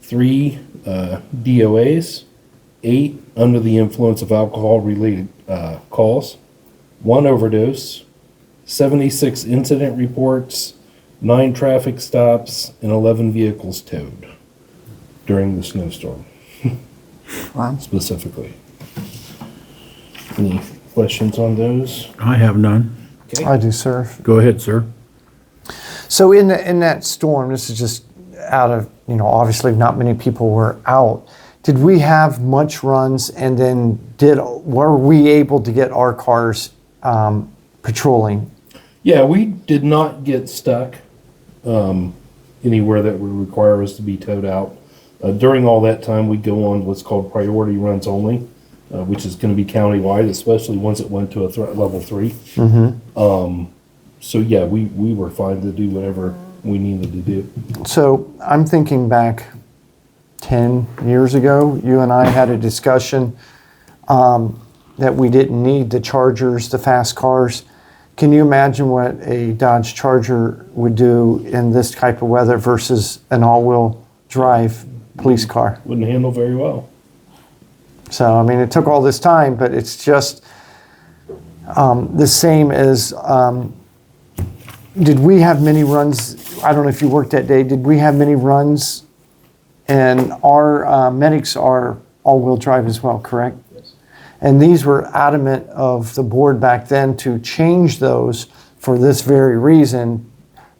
[SPEAKER 2] 3 DOAs, 8 under the influence of alcohol-related calls, 1 overdose, 76 incident reports, 9 traffic stops, and 11 vehicles towed during the snowstorm.
[SPEAKER 3] Wow.
[SPEAKER 2] Specifically. Any questions on those?
[SPEAKER 1] I have none.
[SPEAKER 5] I do, sir.
[SPEAKER 1] Go ahead, sir.
[SPEAKER 5] So in that storm, this is just out of, obviously not many people were out. Did we have much runs, and then were we able to get our cars patrolling?
[SPEAKER 2] Yeah, we did not get stuck anywhere that would require us to be towed out. During all that time, we go on what's called priority runs only, which is going to be countywide, especially once it went to a threat level 3. So yeah, we were fine to do whatever we needed to do.
[SPEAKER 5] So I'm thinking back 10 years ago, you and I had a discussion that we didn't need the Chargers, the fast cars. Can you imagine what a Dodge Charger would do in this type of weather versus an all-wheel drive police car?
[SPEAKER 2] Wouldn't handle very well.
[SPEAKER 5] So, I mean, it took all this time, but it's just the same as, did we have many runs? I don't know if you worked that day. Did we have many runs? And our medics are all-wheel drive as well, correct?
[SPEAKER 2] Yes.
[SPEAKER 5] And these were adamant of the board back then to change those for this very reason,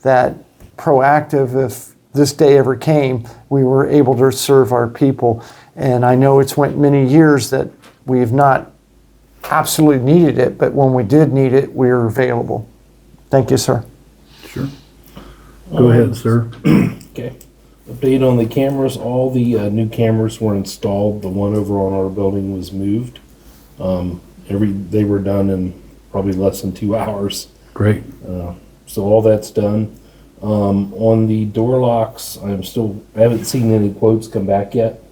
[SPEAKER 5] that proactive, if this day ever came, we were able to serve our people. And I know it's went many years that we've not absolutely needed it, but when we did need it, we were available. Thank you, sir.
[SPEAKER 1] Sure. Go ahead, sir.
[SPEAKER 2] Okay. Update on the cameras. All the new cameras were installed. The one over on our building was moved. They were done in probably less than 2 hours.
[SPEAKER 1] Great.
[SPEAKER 2] So all that's done. On the door locks, I haven't seen any quotes come back yet.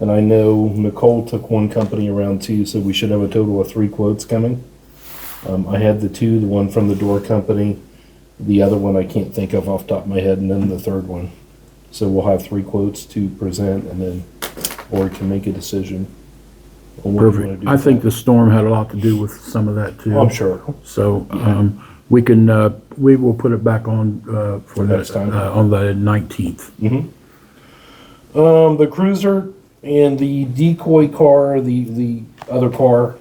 [SPEAKER 2] And I know Nicole took one company around too, so we should have a total of 3 quotes coming. I had the one from the door company, the other one I can't think of off the top of my head, and then the third one. So we'll have 3 quotes to present, and then board can make a decision on what you want to
[SPEAKER 1] Perfect.
[SPEAKER 2] do.
[SPEAKER 1] I think the storm had a lot to do with some of that too.
[SPEAKER 2] I'm sure.
[SPEAKER 1] So we will put it back on for
[SPEAKER 2] Next time.
[SPEAKER 1] on the 19th.
[SPEAKER 2] The cruiser and the decoy car, the other car,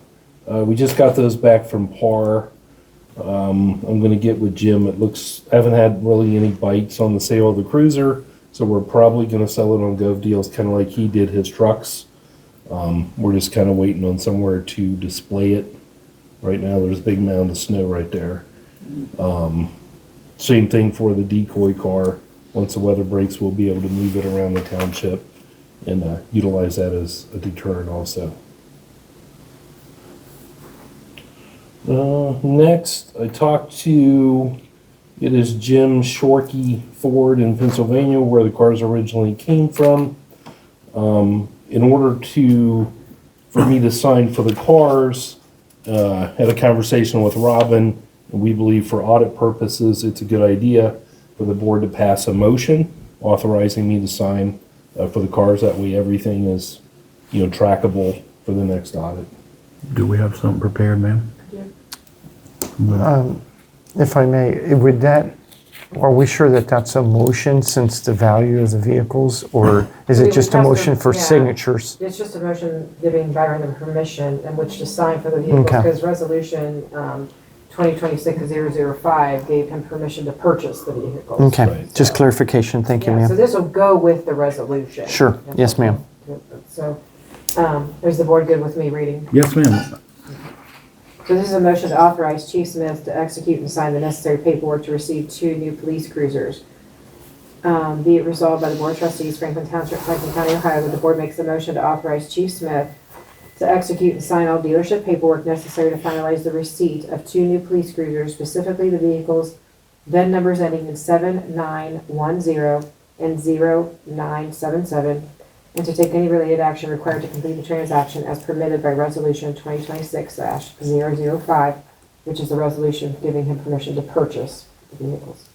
[SPEAKER 2] we just got those back from PAR. I'm gonna get with Jim. Haven't had really any bites on the sale of the cruiser, so we're probably gonna sell it on Gov Deals, kind of like he did his trucks. We're just kind of waiting on somewhere to display it. Right now, there's a big mound of snow right there. Same thing for the decoy car. Once the weather breaks, we'll be able to move it around the township and utilize that as a deterrent also. Next, I talked to, it is Jim Shorkey Ford in Pennsylvania, where the cars originally came from. In order for me to sign for the cars, had a conversation with Robin, and we believe for audit purposes, it's a good idea for the board to pass a motion authorizing me to sign for the cars. That way everything is, trackable for the next audit.
[SPEAKER 1] Do we have something prepared, ma'am?
[SPEAKER 5] If I may, are we sure that that's a motion since the value of the vehicles, or is
[SPEAKER 4] We
[SPEAKER 5] it
[SPEAKER 4] would
[SPEAKER 5] just a
[SPEAKER 4] have to-
[SPEAKER 5] motion for
[SPEAKER 4] yeah.
[SPEAKER 5] signatures?
[SPEAKER 4] It's just a motion giving Byron the permission in which to sign for the vehicles,
[SPEAKER 5] Okay.
[SPEAKER 4] because resolution 2026-005 gave him permission to purchase the vehicles.
[SPEAKER 5] Okay,
[SPEAKER 2] Right.
[SPEAKER 5] just clarification. Thank you,
[SPEAKER 4] Yeah, so
[SPEAKER 5] ma'am.
[SPEAKER 4] this will go with the resolution.
[SPEAKER 5] Sure. Yes, ma'am.
[SPEAKER 4] So, is the board good with me reading?
[SPEAKER 1] Yes, ma'am.
[SPEAKER 4] So this is a motion to authorize Chief Smith to execute and sign the necessary paperwork to receive 2 new police cruisers. Be it resolved by the Board of Trustees, Franklin Township, Franklin County, Ohio, that the board makes the motion to authorize Chief Smith to execute and sign all dealership paperwork necessary to finalize the receipt of 2 new police cruisers, specifically the vehicles VIN numbers ending in 7910 and 0977, and to take any related action required to complete the transaction as permitted by Resolution 2026-005, which is the resolution giving him permission to purchase the vehicles.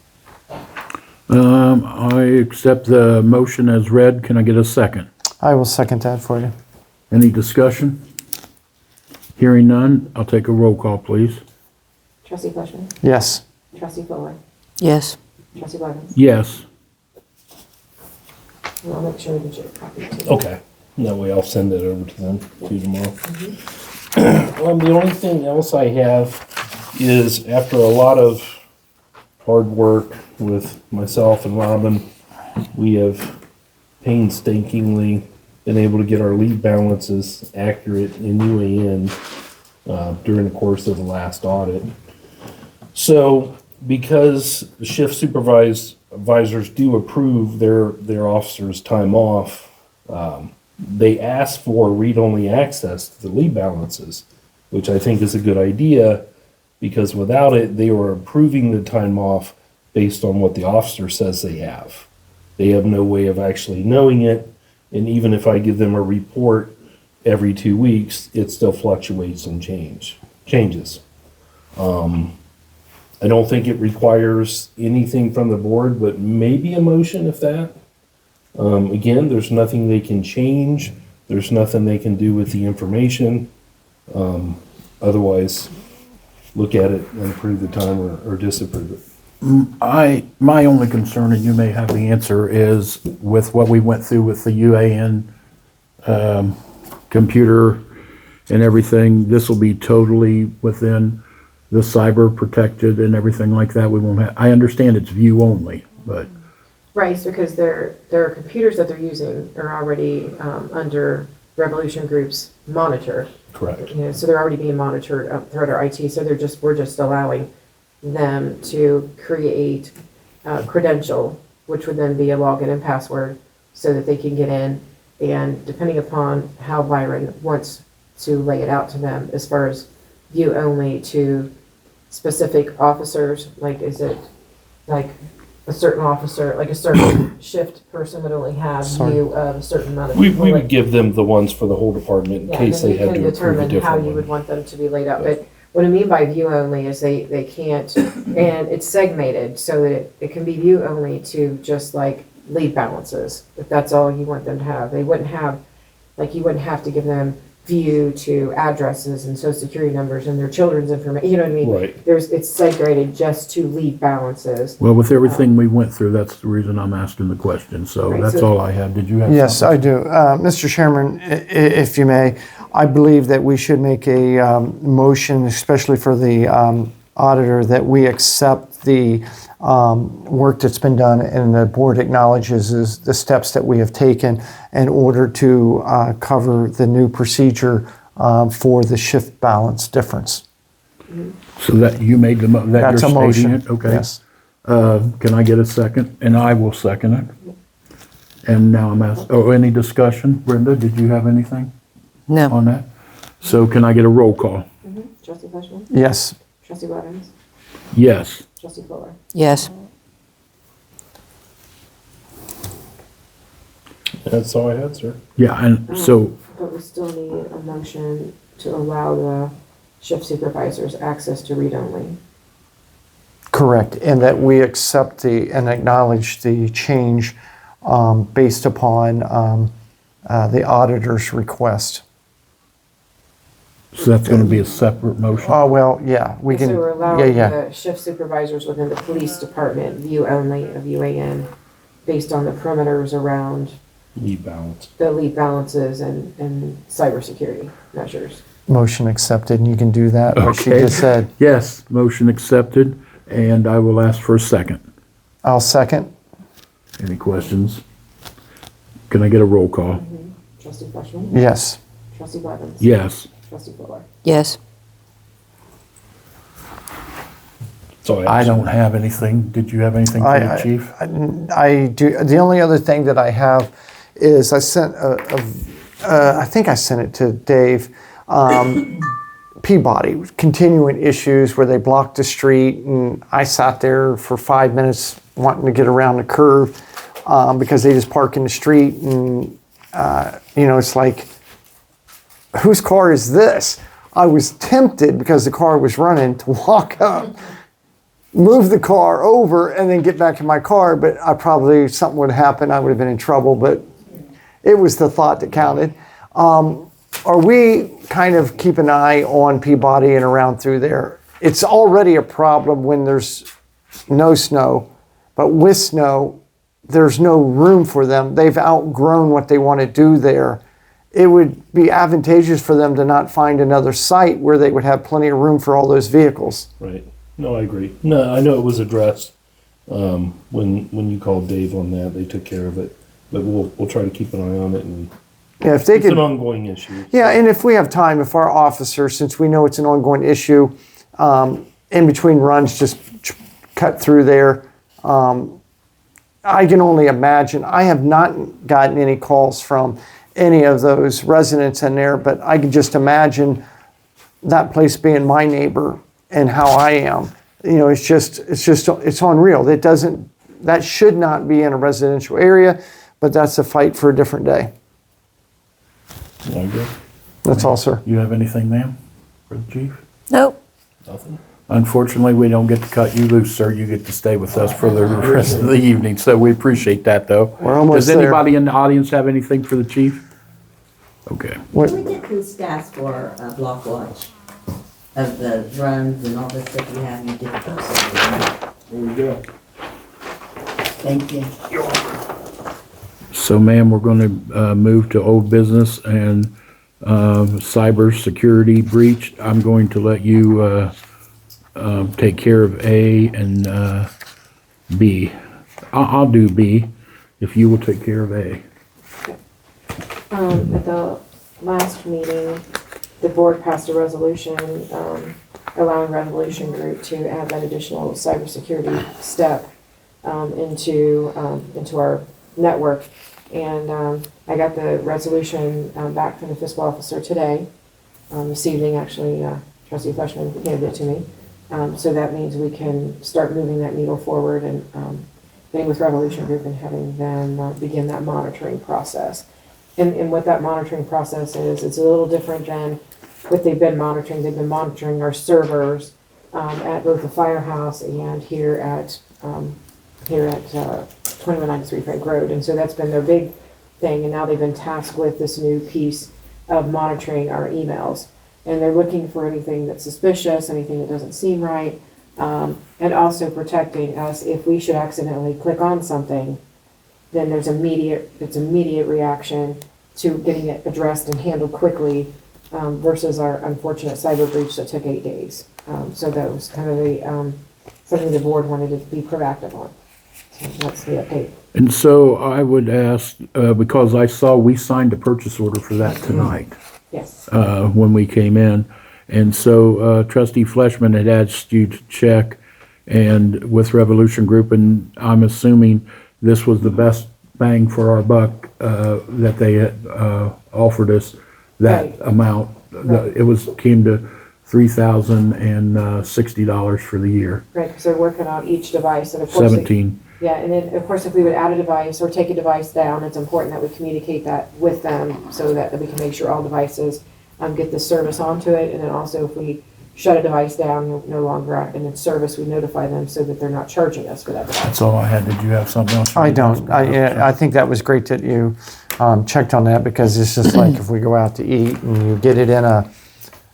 [SPEAKER 1] I accept the motion as read. Can I get a second?
[SPEAKER 5] I will second that for you.
[SPEAKER 1] Any discussion? Hearing none, I'll take a roll call, please.
[SPEAKER 4] Trustee Fleshman.
[SPEAKER 5] Yes.
[SPEAKER 4] Trustee Fuller.
[SPEAKER 3] Yes.
[SPEAKER 4] Trustee Blevins.
[SPEAKER 1] Yes.
[SPEAKER 4] And I'll make sure that you get a copy too.
[SPEAKER 2] Okay, that way I'll send it over to them to you tomorrow. The only thing else I have is after a lot of hard work with myself and Robin, we have painstakingly been able to get our lead balances accurate in UAN during the course of the last audit. So because the shift supervisors do approve their officers' time off, they ask for read-only access to the lead balances, which I think is a good idea, because without it, they are approving the time off based on what the officer says they have. They have no way of actually knowing it, and even if I give them a report every 2 weeks, it still fluctuates and changes. I don't think it requires anything from the board, but maybe a motion if that. Again, there's nothing they can change. There's nothing they can do with the information. Otherwise, look at it and approve the time or disapprove it.
[SPEAKER 1] My only concern, and you may have the answer, is with what we went through with the UAN computer and everything, this will be totally within the cyber protected and everything like that. We won't have, I understand it's view only, but
[SPEAKER 4] Right, it's because their computers that they're using are already under Revolution Group's monitor.
[SPEAKER 2] Correct.
[SPEAKER 4] You know, so they're already being monitored throughout our IT, so we're just allowing them to create a credential, which would then be a login and password, so that they can get in, and depending upon how Byron wants to lay it out to them, as far as view only to specific officers, like is it like a certain officer, like a certain shift person would only have view of a certain amount of
[SPEAKER 2] We
[SPEAKER 4] people, like-
[SPEAKER 2] would give them the ones for the whole department in
[SPEAKER 4] Yeah,
[SPEAKER 2] case
[SPEAKER 4] then
[SPEAKER 2] they
[SPEAKER 4] you
[SPEAKER 2] had
[SPEAKER 4] can
[SPEAKER 2] to approve a
[SPEAKER 4] determine how
[SPEAKER 2] different
[SPEAKER 4] you would
[SPEAKER 2] one.
[SPEAKER 4] want them to be laid out, but what I mean by view only is they can't, and it's segmented so that it can be view only to just like lead balances, if that's all you want them to have. They wouldn't have, like you wouldn't have to give them view to addresses and social security numbers and their children's information, you know what I mean?
[SPEAKER 2] Right.
[SPEAKER 4] It's segregated just to lead balances.
[SPEAKER 1] well, with everything we went through, that's the reason I'm asking the question. So
[SPEAKER 4] Right,
[SPEAKER 1] that's
[SPEAKER 4] so-
[SPEAKER 1] all I have. Did you have
[SPEAKER 5] Yes,
[SPEAKER 1] something?
[SPEAKER 5] I do. Mr. Chairman, if you may, I believe that we should make a motion, especially for the auditor, that we accept the work that's been done and the board acknowledges is the steps that we have taken in order to cover the new procedure for the shift balance difference.
[SPEAKER 1] So that you made the, that
[SPEAKER 5] That's a
[SPEAKER 1] you're stating
[SPEAKER 5] motion.
[SPEAKER 1] it? Okay.
[SPEAKER 5] Yes.
[SPEAKER 1] Can I get a second? And I will second it. And now I'm asked, any discussion? Brenda, did you have anything
[SPEAKER 3] No.
[SPEAKER 1] on that? So can I get a roll call?
[SPEAKER 4] Trustee Fleshman.
[SPEAKER 5] Yes.
[SPEAKER 4] Trustee Blevins.
[SPEAKER 1] Yes.
[SPEAKER 4] Trustee Fuller.
[SPEAKER 3] Yes.
[SPEAKER 2] That's all I had, sir.
[SPEAKER 1] Yeah, and so,
[SPEAKER 4] But we still need a motion to allow the shift supervisors access to read-only.
[SPEAKER 5] Correct, and that we accept and acknowledge the change based upon the auditor's request.
[SPEAKER 1] so that's gonna be a separate motion?
[SPEAKER 5] Oh, well, yeah, we can,
[SPEAKER 4] So we're
[SPEAKER 5] yeah,
[SPEAKER 4] allowing
[SPEAKER 5] yeah.
[SPEAKER 4] the shift supervisors within the police department view only of UAN based on the perimeters around
[SPEAKER 2] Lead balance.
[SPEAKER 4] the lead balances and cybersecurity measures.
[SPEAKER 5] Motion accepted, and you can do that, what she
[SPEAKER 1] Okay.
[SPEAKER 5] just said.
[SPEAKER 1] Yes, motion accepted, and I will ask for a second.
[SPEAKER 5] I'll second.
[SPEAKER 1] Any questions? Can I get a roll call?
[SPEAKER 4] Trustee Fleshman.
[SPEAKER 5] Yes.
[SPEAKER 4] Trustee Blevins.
[SPEAKER 1] Yes.
[SPEAKER 4] Trustee Fuller.
[SPEAKER 3] Yes.
[SPEAKER 2] That's all I
[SPEAKER 1] I
[SPEAKER 2] had.
[SPEAKER 1] don't have anything. Did you have anything for the chief?
[SPEAKER 5] I do, the only other thing that I have is I sent I think I sent it to Dave. Peabody, continuing issues where they blocked the street, and I sat there for 5 minutes wanting to get around the curve because they just park in the street, and it's like, whose car is this? I was tempted because the car was running to walk up, move the car over, and then get back in my car, but something would have happened. I would have been in trouble, but it was the thought that counted. Are we kind of keep an eye on Peabody and around through there? It's already a problem when there's no snow, but with snow, there's no room for them. They've outgrown what they want to do there. It would be advantageous for them to not find another site where they would have plenty of room for all those vehicles.
[SPEAKER 2] Right. No, I agree. No, I know it was addressed when you called Dave on that. They took care of it, but we'll try to keep an eye on it, and
[SPEAKER 5] Yeah, if they
[SPEAKER 2] it's
[SPEAKER 5] could.
[SPEAKER 2] an ongoing issue.
[SPEAKER 5] Yeah, and if we have time, if our officers, since we know it's an ongoing issue, in between runs, just cut through there. I can only imagine. I have not gotten any calls from any of those residents in there, but I can just imagine that place being my neighbor and how I am. It's unreal. That should not be in a residential area, but that's a fight for a different day.
[SPEAKER 1] I agree.
[SPEAKER 5] That's all, sir.
[SPEAKER 1] You have anything, ma'am, for the chief?
[SPEAKER 3] Nope.
[SPEAKER 2] Nothing.
[SPEAKER 1] Unfortunately, we don't get to cut you loose, sir. You get to stay with us for the rest of the evening, so we appreciate that, though.
[SPEAKER 5] We're almost
[SPEAKER 1] Does
[SPEAKER 5] there.
[SPEAKER 1] anybody in the audience have anything for the chief? Okay.
[SPEAKER 5] What-
[SPEAKER 10] Can we get these guys for a block watch of the drones and all this stuff you have? You did it.
[SPEAKER 2] There we go.
[SPEAKER 10] Thank you.
[SPEAKER 1] So, ma'am, we're going to move to old business and cybersecurity breach. I'm going to let you take care of A and B. I'll do B if you will take care of A.
[SPEAKER 4] At the last meeting, the board passed a resolution allowing Revolution Group to add that additional cybersecurity step into our network. And I got the resolution back from the fiscal officer today, this evening, actually. Trustee Fleshman handed it to me. So that means we can start moving that needle forward and getting with Revolution Group and having them begin that monitoring process. And what that monitoring process is, it's a little different than what they've been monitoring. They've been monitoring our servers at both the firehouse and here at 2193 Frank Road. And so that's been their big thing. And now they've been tasked with this new piece of monitoring our emails. And they're looking for anything that's suspicious, anything that doesn't seem right, and also protecting us if we should accidentally click on something. Then there's immediate reaction to getting it addressed and handled quickly versus our unfortunate cyber breach that took 8 days. So that was kind of something the board wanted to be proactive on. So that's the update.
[SPEAKER 1] And so I would ask, because I saw we signed a purchase order for that tonight.
[SPEAKER 4] Yes.
[SPEAKER 1] When we came in. And so Trustee Fleshman had asked you to check and with Revolution Group, and I'm assuming this was the best bang for our buck that they had offered us, that
[SPEAKER 4] Right.
[SPEAKER 1] amount.
[SPEAKER 4] Right.
[SPEAKER 1] It came to $3,060 for the year,
[SPEAKER 4] Right, because they're working on each device and of course.
[SPEAKER 1] 17.
[SPEAKER 4] Yeah, and then, of course, if we would add a device or take a device down, it's important that we communicate that with them so that we can make sure all devices get the service onto it. And then also if we shut a device down, no longer in its service, we notify them so that they're not charging us for that device.
[SPEAKER 1] That's all I had. Did you have something else?
[SPEAKER 5] I don't. I think that was great that you checked on that, because it's just like if we go out to eat and you get it in a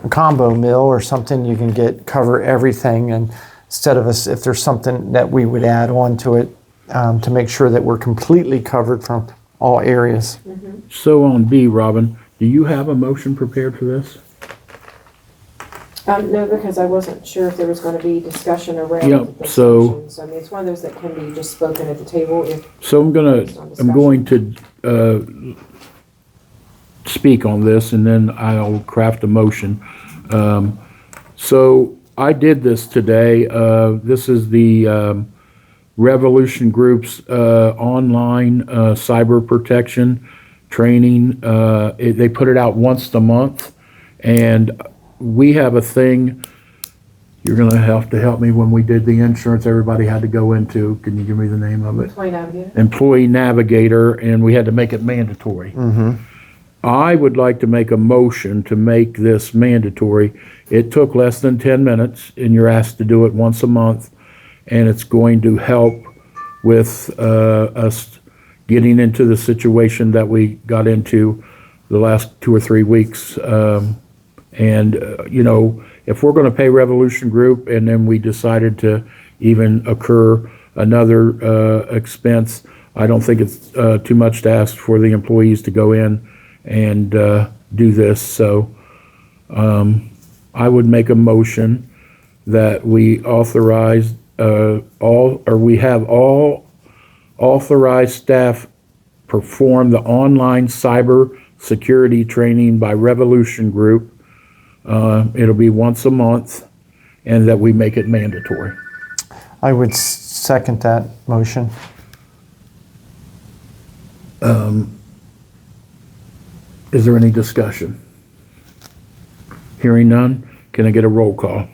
[SPEAKER 5] combo meal or something, you can cover everything. And instead of us, if there's something that we would add on to it to make sure that we're completely covered from all areas.
[SPEAKER 1] So on B, Robin, do you have a motion prepared for this?
[SPEAKER 4] No, because I wasn't sure if there was going to be discussion around
[SPEAKER 1] Yep,
[SPEAKER 4] this
[SPEAKER 1] so-
[SPEAKER 4] motion. So I mean, it's one of those that can be just spoken at the table if.
[SPEAKER 1] So I'm going to speak on this, and then I'll craft a motion. So I did this today. This is the Revolution Group's online cyber protection training. They put it out once a month, and we have a thing. You're gonna have to help me. When we did the insurance, everybody had to go into, can you give me the name of it?
[SPEAKER 4] Employee Navigator.
[SPEAKER 1] Employee Navigator, and we had to make it mandatory. I would like to make a motion to make this mandatory. It took less than 10 minutes, and you're asked to do it once a month, and it's going to help with us getting into the situation that we got into the last 2 or 3 weeks. You know, if we're going to pay Revolution Group and then we decided to even incur another expense, I don't think it's too much to ask for the employees to go in and do this. So I would make a motion that we authorize we have all authorized staff perform the online cyber security training by Revolution Group. It'll be once a month, and that we make it mandatory.
[SPEAKER 5] I would second that motion.
[SPEAKER 1] Is there any discussion? Hearing none, can I get a roll call?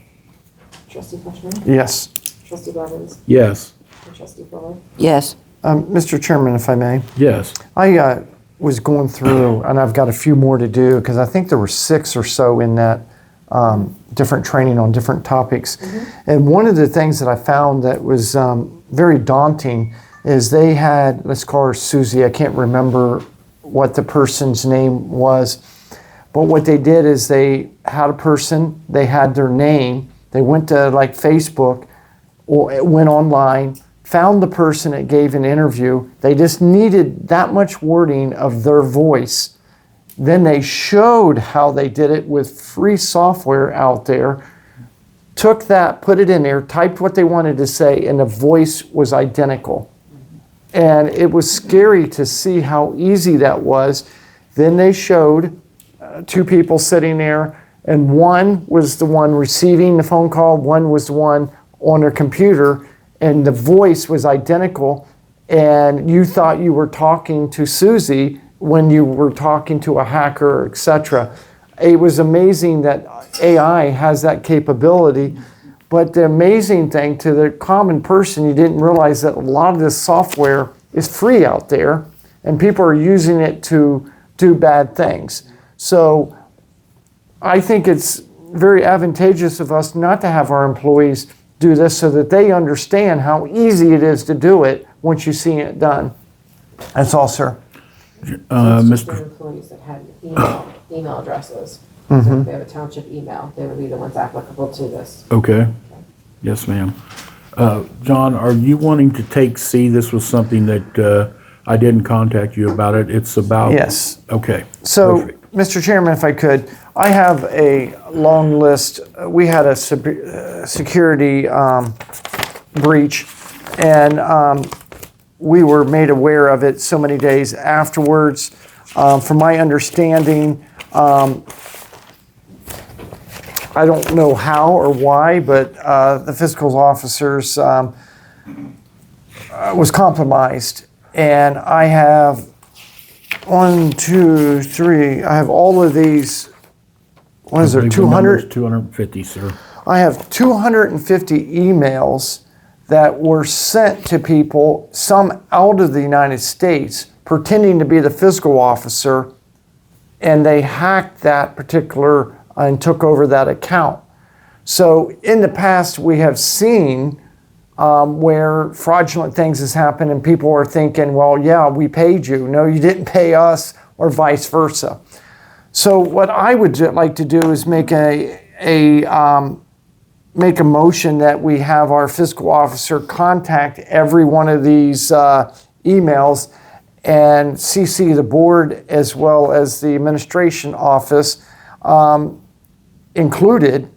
[SPEAKER 4] Trustee Fleshman.
[SPEAKER 5] Yes.
[SPEAKER 4] Trustee Blevins.
[SPEAKER 1] Yes.
[SPEAKER 4] And Trustee Fuller.
[SPEAKER 3] Yes.
[SPEAKER 5] Mr. Chairman, if I may,
[SPEAKER 1] Yes.
[SPEAKER 5] I was going through, and I've got a few more to do, because I think there were 6 or so in that different training on different topics. And one of the things that I found that was very daunting is they had, let's call her Susie, I can't remember what the person's name was, but what they did is they had a person, they had their name, they went to like Facebook, or went online, found the person that gave an interview. They just needed that much wording of their voice. Then they showed how they did it with free software out there, took that, put it in there, typed what they wanted to say, and the voice was identical. And it was scary to see how easy that was. Then they showed 2 people sitting there, and one was the one receiving the phone call, one was the one on their computer, and the voice was identical, and you thought you were talking to Susie when you were talking to a hacker, etc. It was amazing that AI has that capability, but the amazing thing to the common person, you didn't realize that a lot of this software is free out there, and people are using it to do bad things. So I think it's very advantageous of us not to have our employees do this, so that they understand how easy it is to do it once you see it done. That's all, sir.
[SPEAKER 1] Mr.
[SPEAKER 4] Employees that had email addresses. So if they have a township email, they would be the ones applicable to this.
[SPEAKER 1] Okay. Yes, ma'am. John, are you wanting to take C? This was something that I didn't contact you about it. It's about...
[SPEAKER 5] Yes.
[SPEAKER 1] Okay.
[SPEAKER 5] So,
[SPEAKER 1] Perfect.
[SPEAKER 5] Mr. Chairman, if I could, I have a long list. We had a security breach, and we were made aware of it so many days afterwards. From my understanding, I don't know how or why, but the fiscal officers was compromised, and I have 1, 2, 3. I have all of these. What is there? 200.
[SPEAKER 1] 250, sir.
[SPEAKER 5] I have 250 emails that were sent to people, some out of the United States, pretending to be the fiscal officer, and they hacked that particular and took over that account. So in the past, we have seen where fraudulent things has happened, and people are thinking, well, yeah, we paid you. No, you didn't pay us, or vice versa. So what I would like to do is make a motion that we have our fiscal officer contact every one of these emails and CC the board as well as the administration office included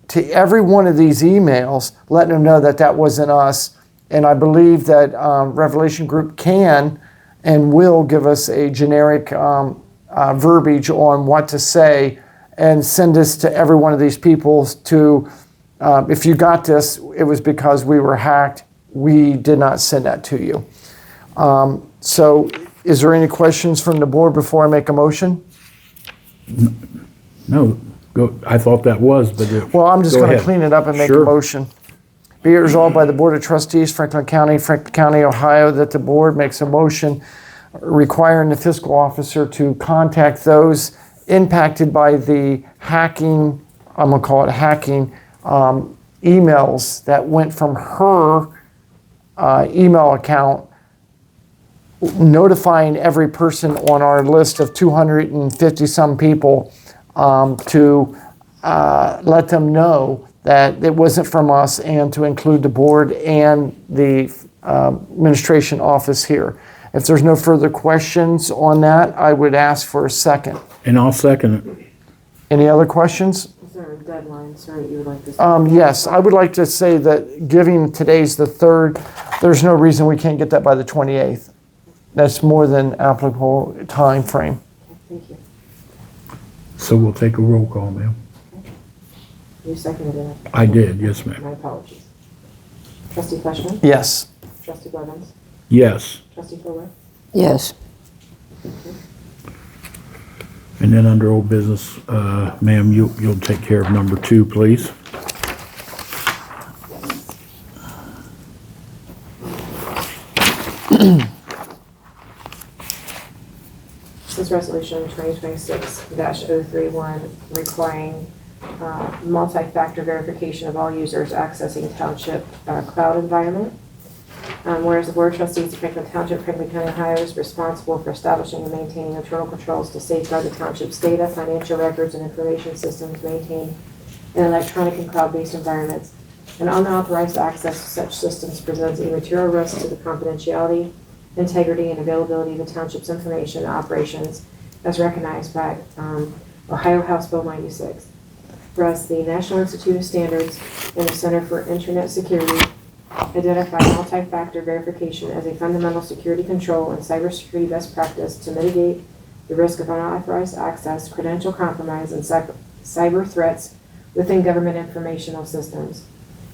[SPEAKER 5] to every one of these emails, letting them know that that wasn't us. And I believe that Revelation Group can and will give us a generic verbiage on what to say and send this to every one of these people to, if you got this, it was because we were hacked. We did not send that to you. So Is there any questions from the board before I make a motion?
[SPEAKER 1] No, go, I thought that was, but.
[SPEAKER 5] Well, I'm just
[SPEAKER 1] go
[SPEAKER 5] going to
[SPEAKER 1] ahead.
[SPEAKER 5] clean it up and make a
[SPEAKER 1] Sure.
[SPEAKER 5] motion. Be it resolved by the Board of Trustees, Franklin County, Ohio, that the board makes a motion requiring the fiscal officer to contact those impacted by the hacking, I'm going to call it hacking, emails that went from her email account, notifying every person on our list of 250 some people to let them know that it wasn't from us, and to include the board and the administration office here. If there's no further questions on that, I would ask for a second.
[SPEAKER 1] And I'll second it.
[SPEAKER 5] Any other questions?
[SPEAKER 4] Is there a deadline, sir, that you would like to?
[SPEAKER 5] Yes, I would like to say that giving today's the 3rd, there's no reason we can't get that by the 28th. That's more than applicable time frame.
[SPEAKER 4] Thank you.
[SPEAKER 1] So we'll take a roll call, ma'am.
[SPEAKER 4] You seconded it.
[SPEAKER 1] I did, yes, ma'am.
[SPEAKER 4] My apologies. Trustee Fleshman?
[SPEAKER 5] Yes.
[SPEAKER 4] Trustee Blevins?
[SPEAKER 1] Yes.
[SPEAKER 4] Trustee Fuller?
[SPEAKER 3] Yes.
[SPEAKER 1] And then under old business, ma'am, you'll take care of number 2, please.
[SPEAKER 4] This is resolution 2026-031 requiring multi-factor verification of all users accessing township cloud environment. Whereas the Board of Trustees of Franklin Township, Franklin County, Ohio is responsible for establishing and maintaining internal controls to safeguard the township's data, financial records, and information systems maintained in electronic and cloud-based environments. And unauthorized access to such systems presents a material risk to the confidentiality, integrity, and availability of the township's information and operations as recognized by Ohio House Bill 96. Whereas the National Institute of Standards and the Center for Internet Security identify multi-factor verification as a fundamental security control and cybersecurity best practice to mitigate the risk of unauthorized access, credential compromise, and cyber threats within government informational systems.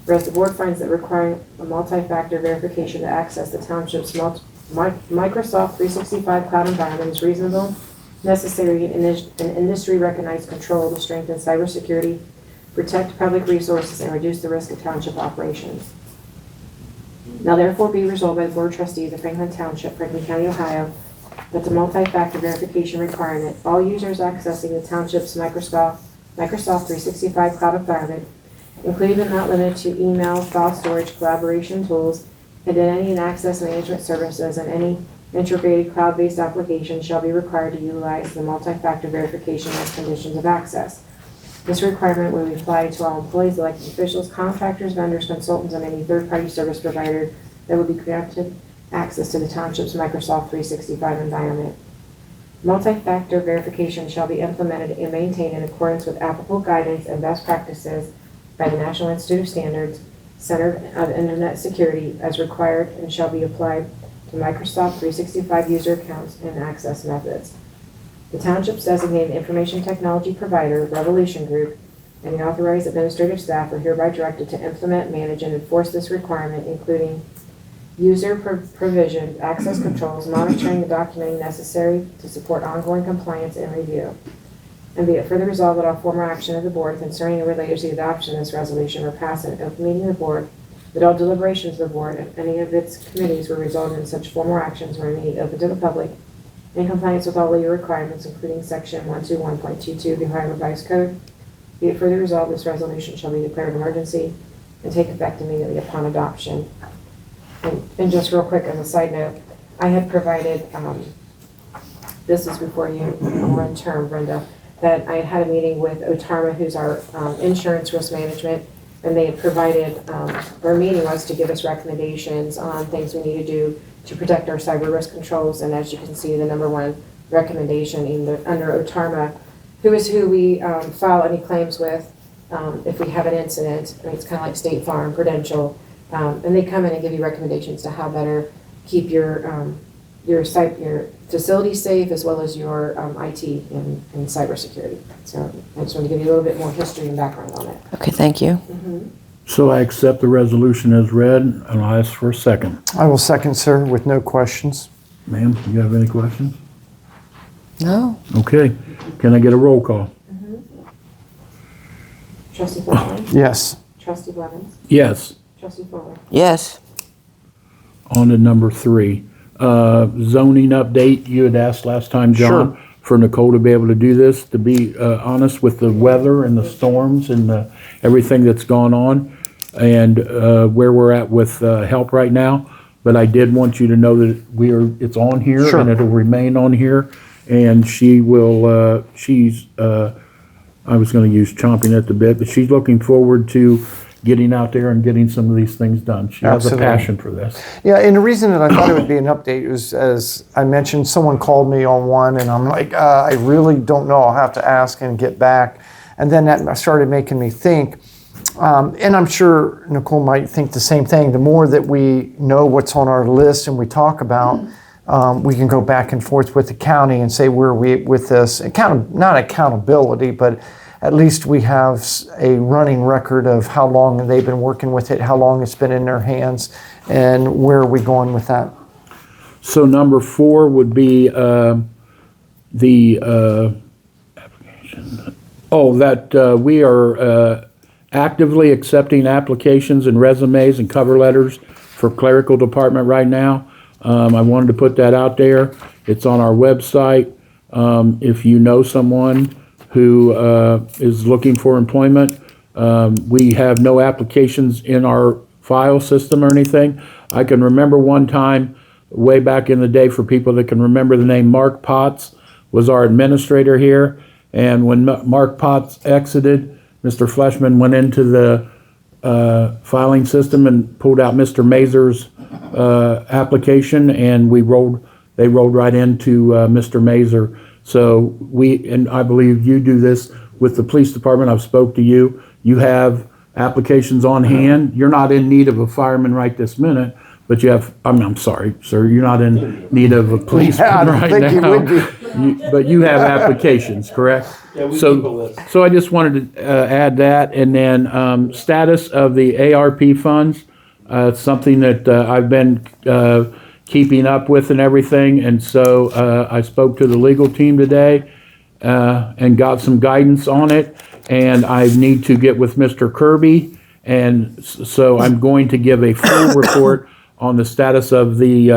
[SPEAKER 4] Whereas the board finds that requiring a multi-factor verification to access the township's Microsoft 365 cloud environment is reasonable, necessary, and industry-recognized control to strengthen cybersecurity, protect public resources, and reduce the risk of township operations. Now therefore be resolved by the Board of Trustees of Franklin Township, Franklin County, Ohio, that the multi-factor verification requirement, all users accessing the township's Microsoft 365 cloud environment, including but not limited to email, file storage, collaboration tools, identity and access management services, and any integrated cloud-based application shall be required to utilize the multi-factor verification as conditions of access. This requirement will be applied to all employees, elected officials, contractors, vendors, consultants, and any third-party service provider that will be granted access to the township's Microsoft 365 environment. Multi-factor verification shall be implemented and maintained in accordance with applicable guidance and best practices by the National Institute of Standards, Center of Internet Security, as required, and shall be applied to Microsoft 365 user accounts and access methods. The township's designated information technology provider, Revolution Group, and the authorized administrative staff are hereby directed to implement, manage, and enforce this requirement, including user provision, access controls, monitoring, and documenting necessary to support ongoing compliance and review. And be it further resolved that all former action of the board concerning and related to the adoption of this resolution were passed in an open meeting of the board, that all deliberations of the board and any of its committees were resolved in such former actions were made open to the public in compliance with all legal requirements, including section 121.22 of the Ohio Revised Code. Be it further resolved, this resolution shall be declared an emergency and take effect immediately upon adoption. And just real quick, on a side note, I had provided, this is before you were in term, Brenda, that I had a meeting with Otarma, who's our insurance risk management, and they had provided, their meeting was to give us recommendations on things we need to do to protect our cyber risk controls. And as you can see, the number one recommendation under Otarma, who is who we file any claims with if we have an incident. I mean, it's kind of like State Farm, Prudential, and they come in and give you recommendations to how better keep your facility safe, as well as your IT and cybersecurity. So I just want to give you a little bit more history and background on it.
[SPEAKER 3] Okay, thank you.
[SPEAKER 1] So I accept the resolution as read, and I'll ask for a second.
[SPEAKER 5] I will second, sir, with no questions.
[SPEAKER 1] Ma'am, you have any questions?
[SPEAKER 3] No?
[SPEAKER 1] Okay, can I get a roll call?
[SPEAKER 4] Trustee Fleshman.
[SPEAKER 5] Yes.
[SPEAKER 4] Trustee Blevins.
[SPEAKER 1] Yes.
[SPEAKER 4] Trustee Fuller.
[SPEAKER 3] Yes.
[SPEAKER 1] On to number 3. Zoning update, you had asked last time, John,
[SPEAKER 5] Sure.
[SPEAKER 1] for Nicole to be able to do this. To be honest, with the weather and the storms and everything that's gone on and where we're at with help right now, but I did want you to know that it's on here
[SPEAKER 5] Sure.
[SPEAKER 1] and it'll remain on here. And she will, I was gonna use chomping at the bit, but she's looking forward to getting out there and getting some of these things done. She has a
[SPEAKER 5] Absolutely.
[SPEAKER 1] passion for this.
[SPEAKER 5] Yeah, and the reason that I thought it would be an update was, as I mentioned, someone called me on one, and I'm like, I really don't know. I'll have to ask and get back. And then that started making me think, and I'm sure Nicole might think the same thing. The more that we know what's on our list and we talk about, we can go back and forth with the county and say, where are we with this? Not accountability, but at least we have a running record of how long they've been working with it, how long it's been in their hands, and where are we going with that?
[SPEAKER 1] So number 4 would be the application. That we are actively accepting applications and resumes and cover letters for clerical department right now. I wanted to put that out there. It's on our website. If you know someone who is looking for employment, we have no applications in our file system or anything. I can remember one time way back in the day, for people that can remember the name, Mark Potts was our administrator here. And when Mark Potts exited, Mr. Fleshman went into the filing system and pulled out Mr. Mazur's application, and they rolled right into Mr. Mazur. So and I believe you do this with the police department. I've spoke to you. You have applications on hand. You're not in need of a fireman right this minute, but you have, I'm sorry, sir, you're not in need of a policeman
[SPEAKER 5] I don't
[SPEAKER 1] right
[SPEAKER 5] think you
[SPEAKER 1] now.
[SPEAKER 5] would be.
[SPEAKER 1] But you have applications, correct?
[SPEAKER 2] Yeah, we keep a
[SPEAKER 1] So,
[SPEAKER 2] list.
[SPEAKER 1] so I just wanted to add that, and then status of the ARP funds. It's something that I've been keeping up with and everything, and so I spoke to the legal team today and got some guidance on it, and I need to get with Mr. Kirby, and so I'm going to give a full report on the status of the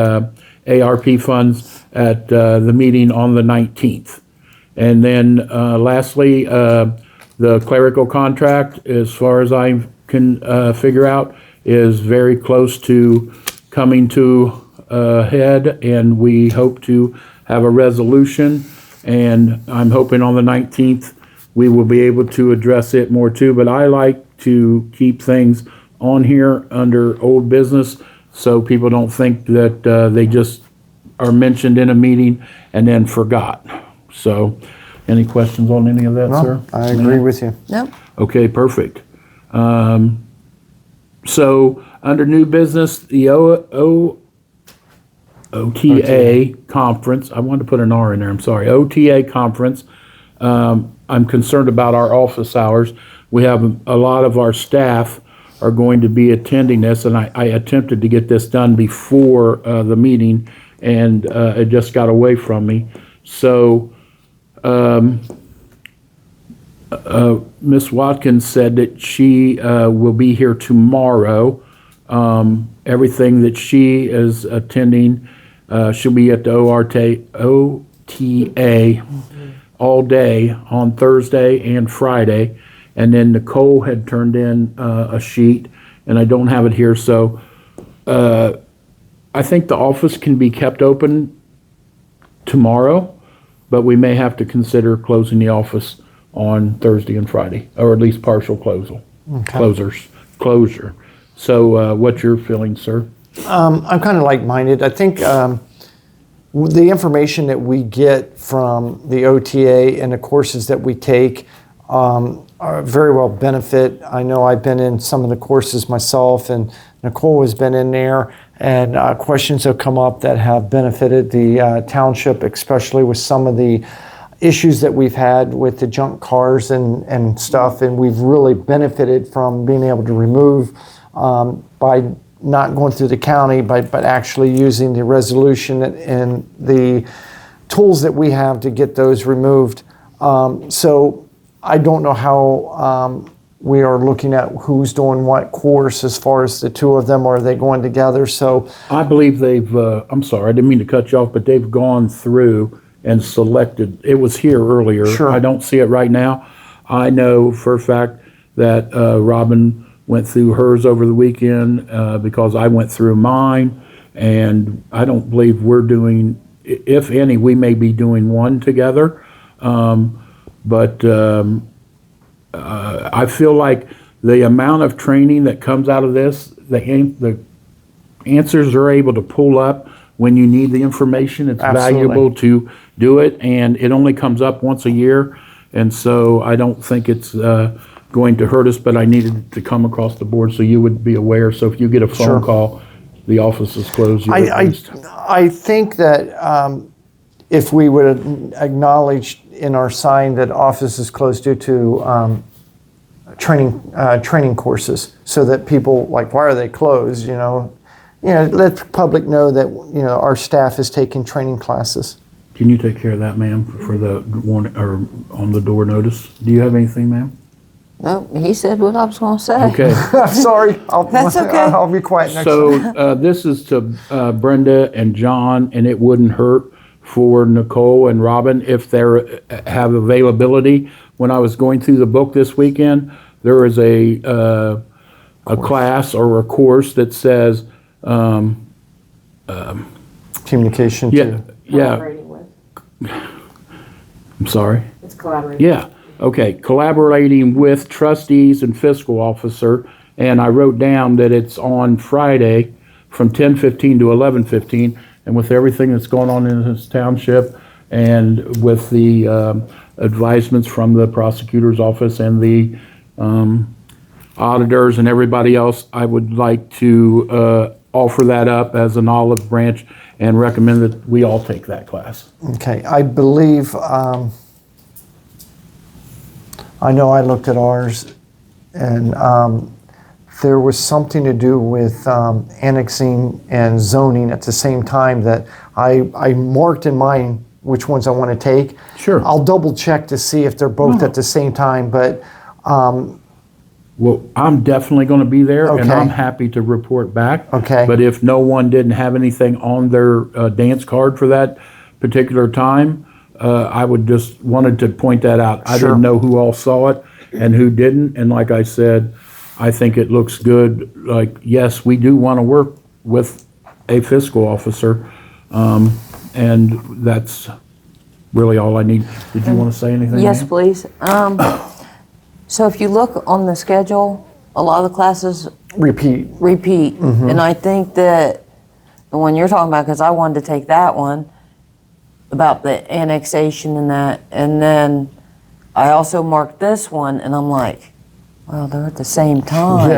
[SPEAKER 1] ARP funds at the meeting on the 19th. And then lastly, the clerical contract, as far as I can figure out, is very close to coming to a head, and we hope to have a resolution. And I'm hoping on the 19th we will be able to address it more too. But I like to keep things on here under old business so people don't think that they just are mentioned in a meeting and then forgot. So, any questions on any of that, sir?
[SPEAKER 5] No, I agree with you.
[SPEAKER 3] Nope.
[SPEAKER 1] Okay, perfect. So, under new business, the OTA conference, I wanted to put an R in there, I'm sorry, OTA conference. I'm concerned about our office hours. We have a lot of our staff are going to be attending this, and I attempted to get this done before the meeting, and it just got away from me. So, Ms. Watkins said that she will be here tomorrow. Everything that she is attending, she'll be at the OTA all day on Thursday and Friday. And then Nicole had turned in a sheet, and I don't have it here. So I think the office can be kept open tomorrow, but we may have to consider closing the office on Thursday and Friday, or at least partial closure. So what's your feeling, sir?
[SPEAKER 5] I'm kind of like-minded. I think the information that we get from the OTA and the courses that we take are very well benefit. I know I've been in some of the courses myself, and Nicole has been in there, and questions have come up that have benefited the township, especially with some of the issues that we've had with the junk cars and stuff, and we've really benefited from being able to remove by not going through the county, but actually using the resolution and the tools that we have to get those removed. So I don't know how we are looking at who's doing what course as far as the two of them, or are they going together? So
[SPEAKER 1] I believe they've, I'm sorry, I didn't mean to cut you off, but they've gone through and selected, it was here earlier.
[SPEAKER 5] Sure.
[SPEAKER 1] I don't see it right now. I know for a fact that Robin went through hers over the weekend because I went through mine, and I don't believe we're doing, if any, we may be doing one together. I feel like the amount of training that comes out of this, the answers are able to pull up when you need the information. It's
[SPEAKER 5] Absolutely.
[SPEAKER 1] valuable to do it, and it only comes up once a year. And so I don't think it's going to hurt us, but I needed it to come across the board so you would be aware. So if you get a phone
[SPEAKER 5] Sure.
[SPEAKER 1] call, the office is closed. you're at least-
[SPEAKER 5] I think that if we would acknowledge in our sign that office is closed due to training courses, so that people, like, why are they closed? Let the public know that our staff is taking training classes.
[SPEAKER 1] Can you take care of that, ma'am, for the warning, or on the door notice? Do you have anything, ma'am?
[SPEAKER 3] No, he said what I was gonna say.
[SPEAKER 1] Okay.
[SPEAKER 5] Sorry,
[SPEAKER 3] That's okay.
[SPEAKER 5] I'll be quiet next time.
[SPEAKER 1] So this is to Brenda and John, and it wouldn't hurt for Nicole and Robin if they have availability. When I was going through the book this weekend, there is a class or a course that says,
[SPEAKER 5] Communication
[SPEAKER 1] yeah,
[SPEAKER 5] too.
[SPEAKER 1] yeah,
[SPEAKER 4] Collaborating with.
[SPEAKER 1] I'm sorry.
[SPEAKER 4] It's collaborating.
[SPEAKER 1] Yeah, okay, collaborating with trustees and fiscal officer, and I wrote down that it's on Friday from 10:15 to 11:15, and with everything that's going on in this township, and with the advisements from the prosecutor's office and the auditors and everybody else, I would like to offer that up as an olive branch and recommend that we all take that class.
[SPEAKER 5] Okay, I believe, I know I looked at ours, and there was something to do with annexing and zoning at the same time that I marked in mine which ones I want to take.
[SPEAKER 1] Sure.
[SPEAKER 5] I'll double check to see if they're both at the same time, but
[SPEAKER 1] Well, I'm definitely going to be there, and
[SPEAKER 5] Okay.
[SPEAKER 1] I'm happy to report back.
[SPEAKER 5] Okay.
[SPEAKER 1] But if no one didn't have anything on their dance card for that particular time, I would just wanted to point that out. I
[SPEAKER 5] Sure.
[SPEAKER 1] didn't know who all saw it and who didn't, and like I said, I think it looks good. Like, yes, we do want to work with a fiscal officer, and that's really all I need. Did you want to say anything?
[SPEAKER 3] Yes,
[SPEAKER 1] ma'am?
[SPEAKER 3] please. So if you look on the schedule, a lot of the classes
[SPEAKER 5] repeat.
[SPEAKER 3] repeat. And I think that the one you're talking about, because I wanted to take that one, about the annexation and that, and then I also marked this one, and I'm like, well, they're at the same time.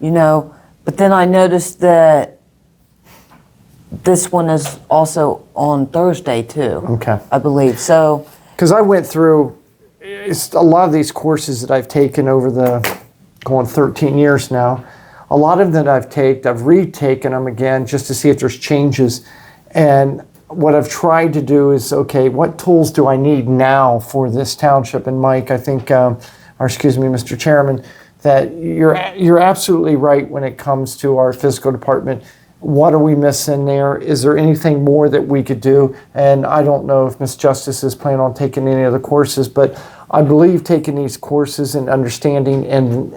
[SPEAKER 5] Yeah.
[SPEAKER 3] But then I noticed that this one is also on Thursday too.
[SPEAKER 5] Okay.
[SPEAKER 3] I believe, so.
[SPEAKER 5] Because I went through a lot of these courses that I've taken over going 13 years now. A lot of them I've retaken them again just to see if there's changes. And what I've tried to do is, okay, what tools do I need now for this township? And Mike, I think, Mr. Chairman, that you're absolutely right when it comes to our fiscal department. What are we missing there? Is there anything more that we could do? And I don't know if Ms. Justice is planning on taking any other courses, but I believe taking these courses and understanding and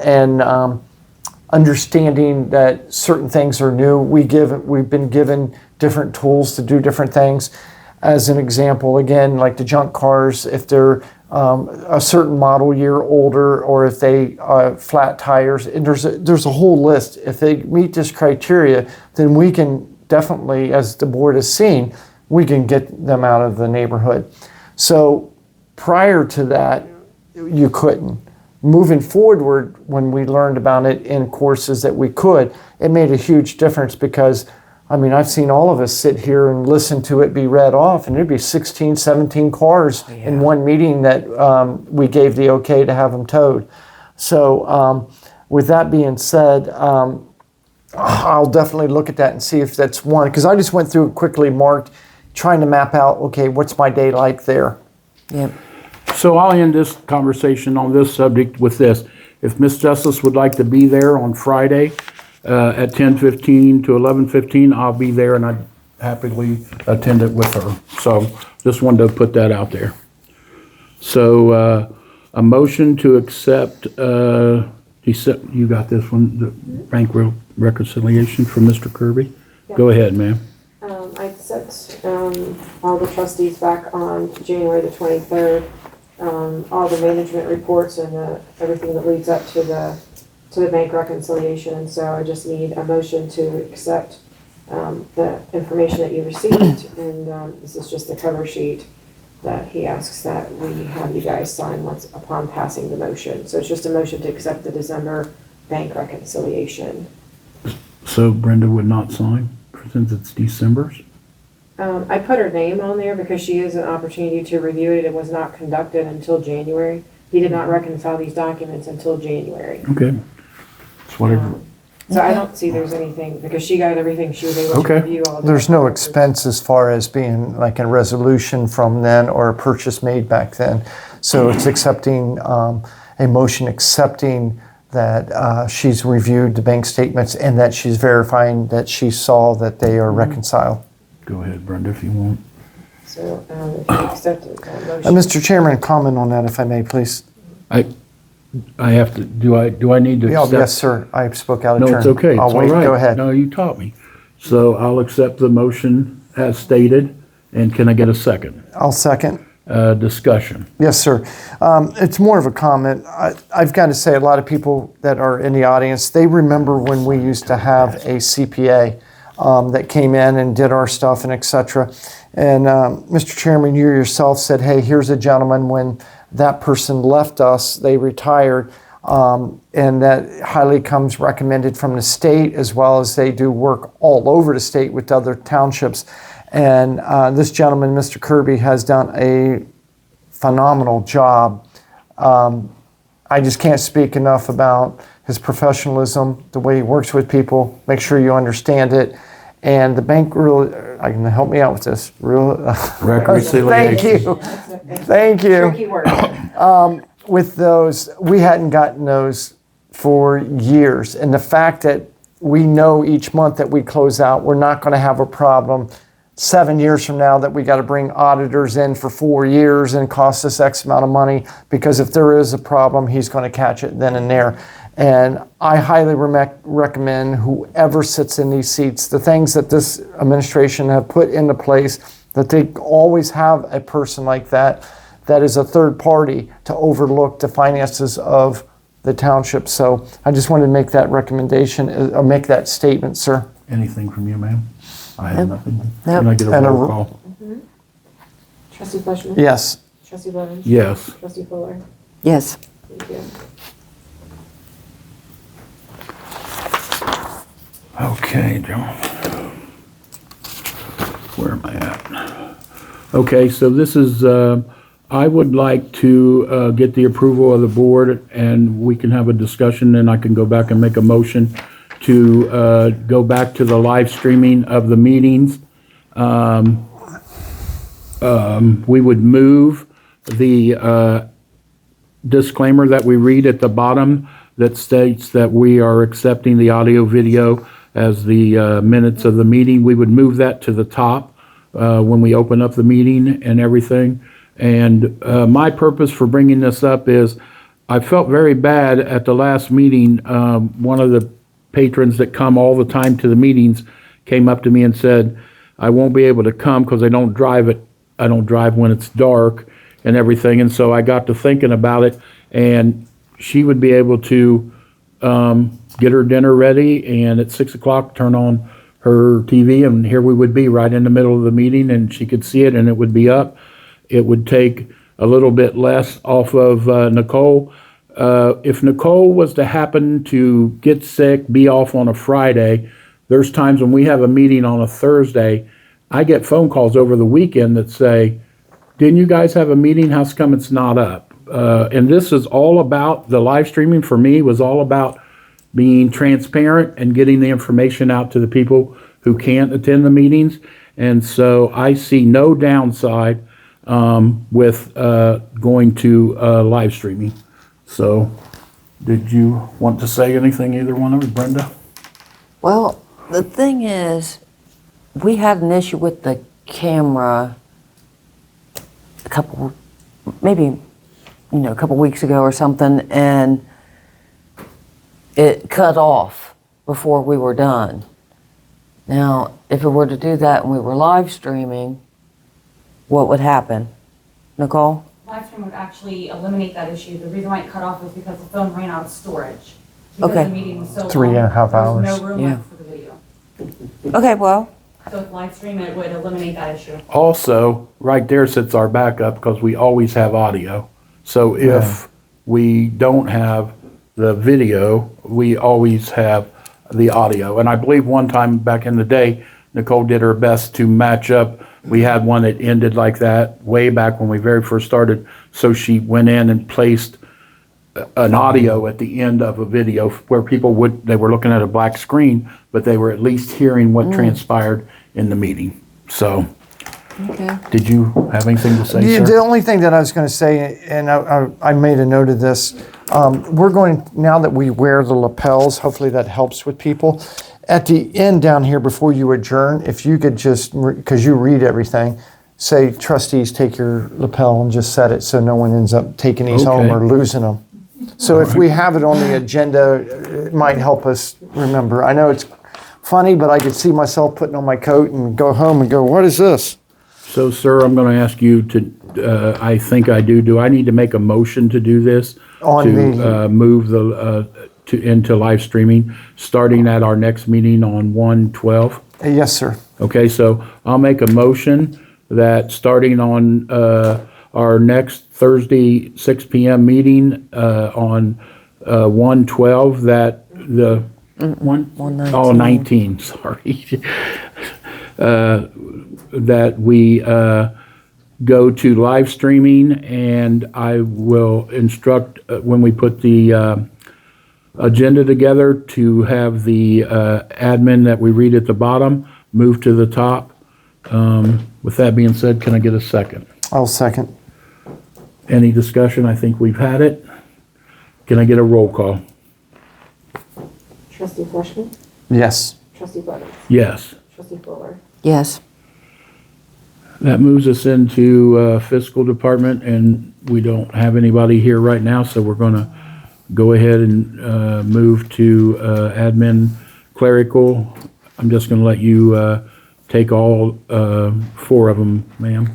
[SPEAKER 5] understanding that certain things are new. We've been given different tools to do different things. As an example, again, like the junk cars, if they're a certain model year older, or if they flat tires, and there's a whole list. If they meet this criteria, then we can definitely, as the board has seen, we can get them out of the neighborhood. So prior to that, you couldn't. Moving forward, when we learned about it in courses that we could, it made a huge difference because, I mean, I've seen all of us sit here and listen to it be read off, and there'd be 16, 17 cars in one meeting that we gave the okay to have them towed. So with that being said, I'll definitely look at that and see if that's one, because I just went through it quickly, marked, trying to map out, okay, what's my day like there?
[SPEAKER 3] Yep.
[SPEAKER 1] So I'll end this conversation on this subject with this. If Miss Justice would like to be there on Friday at 10:15 to 11:15, I'll be there and I'd happily attend it with her. So just wanted to put that out there. So a motion to accept, you got this one, the bank reconciliation from Mr. Kirby? Go ahead, ma'am.
[SPEAKER 4] I sent all the trustees back on January the 23rd, all the management reports and everything that leads up to the bank reconciliation. And so I just need a motion to accept the information that you received. And this is just the cover sheet that he asks that we have you guys sign once upon passing the motion. So it's just a motion to accept the December bank reconciliation.
[SPEAKER 1] So Brenda would not sign since it's December's?
[SPEAKER 4] I put her name on there because she has an opportunity to review it. It was not conducted until January. He did not reconcile these documents until January.
[SPEAKER 1] Okay. It's whatever.
[SPEAKER 4] So I don't see there's anything, because she got everything, she was able to
[SPEAKER 1] Okay.
[SPEAKER 4] review all the.
[SPEAKER 5] There's no expense as far as being like a resolution from then or a purchase made back then. So it's accepting, a motion accepting that she's reviewed the bank statements and that she's verifying that she saw that they are reconciled.
[SPEAKER 1] Go ahead, Brenda, if you want.
[SPEAKER 4] So if you accept it, that motion.
[SPEAKER 5] Mr. Chairman, comment on that if I may, please.
[SPEAKER 1] I have to, do I need to
[SPEAKER 5] Yeah,
[SPEAKER 1] accept?
[SPEAKER 5] yes, sir. I spoke out of turn.
[SPEAKER 1] No, it's okay.
[SPEAKER 5] I'll
[SPEAKER 1] It's all
[SPEAKER 5] wait.
[SPEAKER 1] right.
[SPEAKER 5] Go ahead.
[SPEAKER 1] No, you taught me. So I'll accept the motion as stated, and can I get a second?
[SPEAKER 5] I'll second.
[SPEAKER 1] Discussion.
[SPEAKER 5] Yes, sir. It's more of a comment. I've got to say, a lot of people that are in the audience, they remember when we used to have a CPA that came in and did our stuff and et cetera. And Mr. Chairman, you yourself said, hey, here's a gentleman when that person left us, they retired, and that highly comes recommended from the state, as well as they do work all over the state with other townships. And this gentleman, Mr. Kirby, has done a phenomenal job. I just can't speak enough about his professionalism, the way he works with people, make sure you understand it. And the bank really, can help me out with this.
[SPEAKER 1] Reconciliation.
[SPEAKER 5] Thank you. Thank you.
[SPEAKER 4] Tricky word.
[SPEAKER 5] With those, we hadn't gotten those for years. And the fact that we know each month that we close out, we're not going to have a problem 7 years from now that we got to bring auditors in for 4 years and cost us X amount of money, because if there is a problem, he's going to catch it then and there. And I highly recommend whoever sits in these seats, the things that this administration have put into place, that they always have a person like that, that is a third party to overlook the finances of the township. So I just wanted to make that recommendation, or make that statement, sir.
[SPEAKER 1] Anything from you, ma'am? I have nothing.
[SPEAKER 3] Nope.
[SPEAKER 1] Can I get a
[SPEAKER 5] And a
[SPEAKER 1] roll
[SPEAKER 5] ro-
[SPEAKER 1] call?
[SPEAKER 4] Trustee Fleshman.
[SPEAKER 5] Yes.
[SPEAKER 4] Trustee Blevins.
[SPEAKER 1] Yes.
[SPEAKER 4] Trustee Fuller.
[SPEAKER 3] Yes.
[SPEAKER 4] Thank you.
[SPEAKER 1] Okay, John. Where am I at? Okay, so this is, I would like to get the approval of the board, and we can have a discussion, and I can go back and make a motion to go back to the live streaming of the meetings. We would move the disclaimer that we read at the bottom that states that we are accepting the audio video as the minutes of the meeting. We would move that to the top when we open up the meeting and everything. And my purpose for bringing this up is I felt very bad at the last meeting. One of the patrons that come all the time to the meetings came up to me and said, I won't be able to come because I don't drive when it's dark and everything. And so I got to thinking about it, and she would be able to get her dinner ready, and at 6 o'clock turn on her TV, and here we would be right in the middle of the meeting, and she could see it and it would be up. It would take a little bit less off of Nicole. If Nicole was to happen to get sick, be off on a Friday, there's times when we have a meeting on a Thursday, I get phone calls over the weekend that say, didn't you guys have a meeting? How's come it's not up? And this is all about, the live streaming for me was all about being transparent and getting the information out to the people who can't attend the meetings. And so I see no downside with going to live streaming. So did you want to say anything, either one of you, Brenda?
[SPEAKER 3] Well, the thing is, we had an issue with the camera a couple weeks ago or something, and it cut off before we were done. Now, if it were to do that and we were live streaming, what would happen? Nicole?
[SPEAKER 11] Live stream would actually eliminate that issue. The reason why it cut off was because the phone ran out of storage. Because
[SPEAKER 3] Okay.
[SPEAKER 11] the meeting was so long.
[SPEAKER 5] 3.5
[SPEAKER 11] there was
[SPEAKER 5] hours.
[SPEAKER 11] no room
[SPEAKER 3] Yeah.
[SPEAKER 11] left for the video.
[SPEAKER 3] Okay, well,
[SPEAKER 11] So with live stream, it would eliminate that issue.
[SPEAKER 1] Also, right there sits our backup because we always have audio. So if we don't have the video, we always have the audio. And I believe one time back in the day, Nicole did her best to match up. We had one that ended like that way back when we very first started. So she went in and placed an audio at the end of a video where they were looking at a black screen, but they were at least hearing what transpired in the meeting. So,
[SPEAKER 3] okay.
[SPEAKER 1] did you have anything to say,
[SPEAKER 5] The
[SPEAKER 1] sir?
[SPEAKER 5] only thing that I was going to say, and I made a note of this, we're going, now that we wear the lapels, hopefully that helps with people. At the end down here, before you adjourn, if you could just, because you read everything, say, trustees, take your lapel and just set it so no one ends up taking these home
[SPEAKER 1] Okay.
[SPEAKER 5] or losing them. So if we have it on the agenda, it might help us remember. I know it's funny, but I could see myself putting on my coat and go home and go, what is this?
[SPEAKER 1] So, sir, I'm going to ask you to, I think I do I need to make a motion to do this?
[SPEAKER 5] On
[SPEAKER 1] To
[SPEAKER 5] the-
[SPEAKER 1] move into live streaming, starting at our next meeting on 1/12?
[SPEAKER 5] Yes, sir.
[SPEAKER 1] Okay, so I'll make a motion that starting on our next Thursday, 6 PM meeting on 1/12, that the, 19, sorry. That we go to live streaming, and I will instruct when we put the agenda together to have the admin that we read at the bottom move to the top. With that being said, can I get a second?
[SPEAKER 5] I'll second.
[SPEAKER 1] Any discussion? I think we've had it. Can I get a roll call?
[SPEAKER 4] Trustee Fleshman,
[SPEAKER 5] Yes.
[SPEAKER 4] trustee Blevins,
[SPEAKER 1] Yes.
[SPEAKER 4] trustee Fuller,
[SPEAKER 3] Yes.
[SPEAKER 1] That moves us into fiscal department, and we don't have anybody here right now, so we're going to go ahead and move to admin clerical. I'm just going to let you take all 4 of them, ma'am.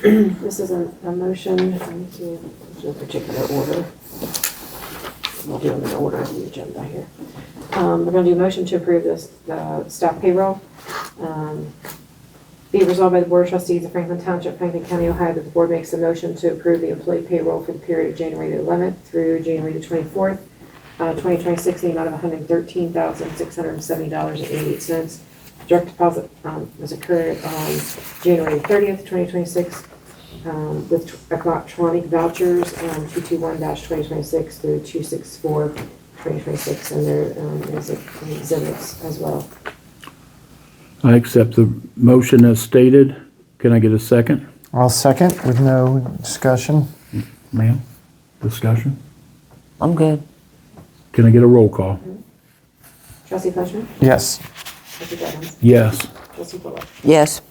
[SPEAKER 4] This is a motion, let me see, in a particular order. We'll do them in order of the agenda here. We're gonna do a motion to approve this, the staff payroll. Be it resolved by the Board of Trustees of Franklin Township, Franklin County, Ohio, that the board makes a motion to approve the employee payroll for the period of January the 11th through January the 24th, 2026, in the amount of $113,670.88. Direct deposit was occurred on January 30th, 2026, with electronic vouchers, 221-2026 through 264-2026, and there is exhibits as well.
[SPEAKER 1] I accept the motion as stated. Can I get a second?
[SPEAKER 5] I'll second with no discussion.
[SPEAKER 1] Ma'am, discussion?
[SPEAKER 3] I'm good.
[SPEAKER 1] Can I get a roll call?
[SPEAKER 4] Trustee Fleshman,
[SPEAKER 5] Yes.
[SPEAKER 4] trustee Blevins,
[SPEAKER 1] Yes.
[SPEAKER 4] trustee Fuller.
[SPEAKER 3] Yes.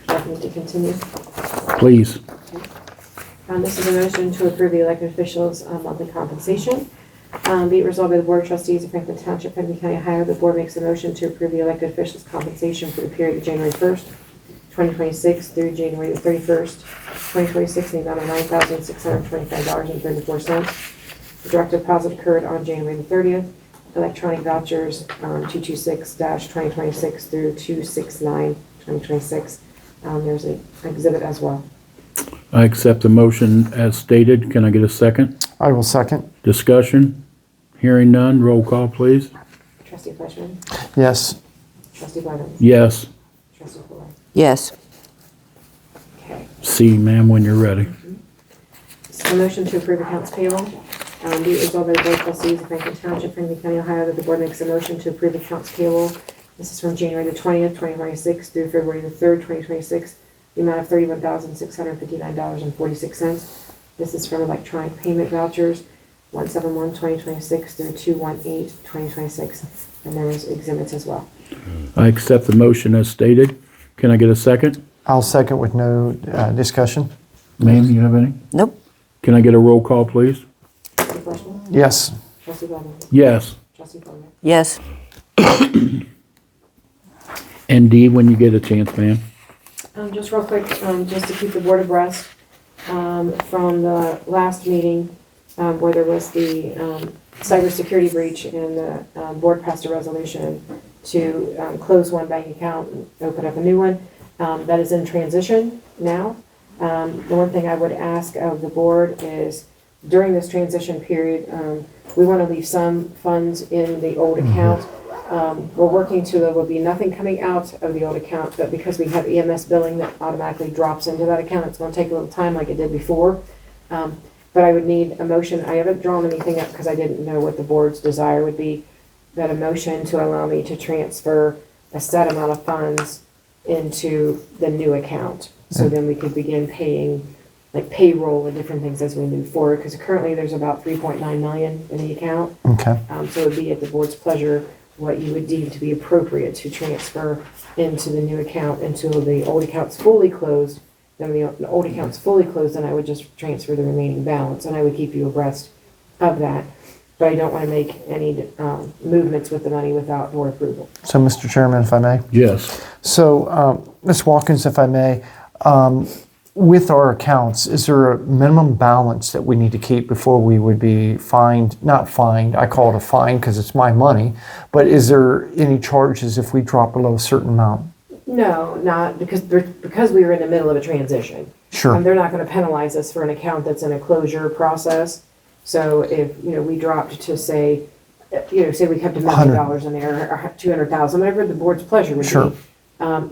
[SPEAKER 4] Do I need to continue?
[SPEAKER 1] Please.
[SPEAKER 4] This is a motion to approve the elected officials' monthly compensation. Be it resolved by the Board of Trustees of Franklin Township, Franklin County, Ohio, the board makes a motion to approve the elected officials' compensation for the period of January 1st, 2026 through January the 31st, 2026, in the amount of $9,625.34. The direct deposit occurred on January the 30th. Electronic vouchers, 226-2026 through 269-2026. There's an exhibit as well.
[SPEAKER 1] I accept the motion as stated. Can I get a second?
[SPEAKER 5] I will second.
[SPEAKER 1] Discussion? Hearing none, roll call, please.
[SPEAKER 4] Trustee Fleshman,
[SPEAKER 5] Yes.
[SPEAKER 4] Trustee Blevins?
[SPEAKER 1] Yes.
[SPEAKER 4] Trustee Fuller?
[SPEAKER 3] Yes.
[SPEAKER 4] Okay.
[SPEAKER 1] See, ma'am, when you're ready.
[SPEAKER 4] So a motion to approve accounts payable. Be it resolved by the Board of Trustees of Franklin Township, Franklin County, Ohio, that the board makes a motion to approve accounts payable. This is from January the 20th, 2026 through February the 3rd, 2026. The amount of $31,659.46. This is from electronic payment vouchers, 1/7/1/2026 through 2/1/8/2026. And there's exhibits as well.
[SPEAKER 1] I accept the motion as stated. Can I get a second?
[SPEAKER 5] I'll second with no discussion.
[SPEAKER 1] Ma'am, you have any?
[SPEAKER 3] Nope.
[SPEAKER 1] Can I get a roll call, please?
[SPEAKER 4] Trustee Fleshman?
[SPEAKER 5] Yes.
[SPEAKER 4] Trustee Blevins?
[SPEAKER 1] Yes.
[SPEAKER 4] Trustee Fuller?
[SPEAKER 3] Yes.
[SPEAKER 1] And D, when you get a chance, ma'am.
[SPEAKER 4] Just real quick, just to keep the board abreast, from the last meeting, where there was the, cybersecurity breach and the, board passed a resolution to, close one bank account and open up a new one. That is in transition now. The one thing I would ask of the board is during this transition period, we want to leave some funds in the old account. We're working to, there will be nothing coming out of the old account, but because we have EMS billing that automatically drops into that account, it's going to take a little time like it did before. But I would need a motion. I haven't drawn anything up because I didn't know what the board's desire would be, but a motion to allow me to transfer a set amount of funds into the new account. So then we could begin paying like payroll and different things as we move forward, because currently there's about 3.9 million in the account.
[SPEAKER 5] Okay.
[SPEAKER 4] So it would be at the board's pleasure what you would deem to be appropriate to transfer into the new account until the old account's fully closed. Then the old account's fully closed, and I would just transfer the remaining balance, and I would keep you abreast of that. But I don't want to make any movements with the money without board approval.
[SPEAKER 5] So, Mr. Chairman, if I may.
[SPEAKER 1] Yes.
[SPEAKER 5] So, Ms. Watkins, if I may, with our accounts, is there a minimum balance that we need to keep before we would be fined? Not fined, I call it a fine because it's my money, but is there any charges if we drop below a certain amount?
[SPEAKER 4] No, not because we were in the middle of a transition.
[SPEAKER 5] Sure.
[SPEAKER 4] They're not going to penalize us for an account that's in a closure process. So if, we dropped to say say we kept $1 million in there or 200,000, whatever the board's pleasure would
[SPEAKER 5] Sure.
[SPEAKER 4] be.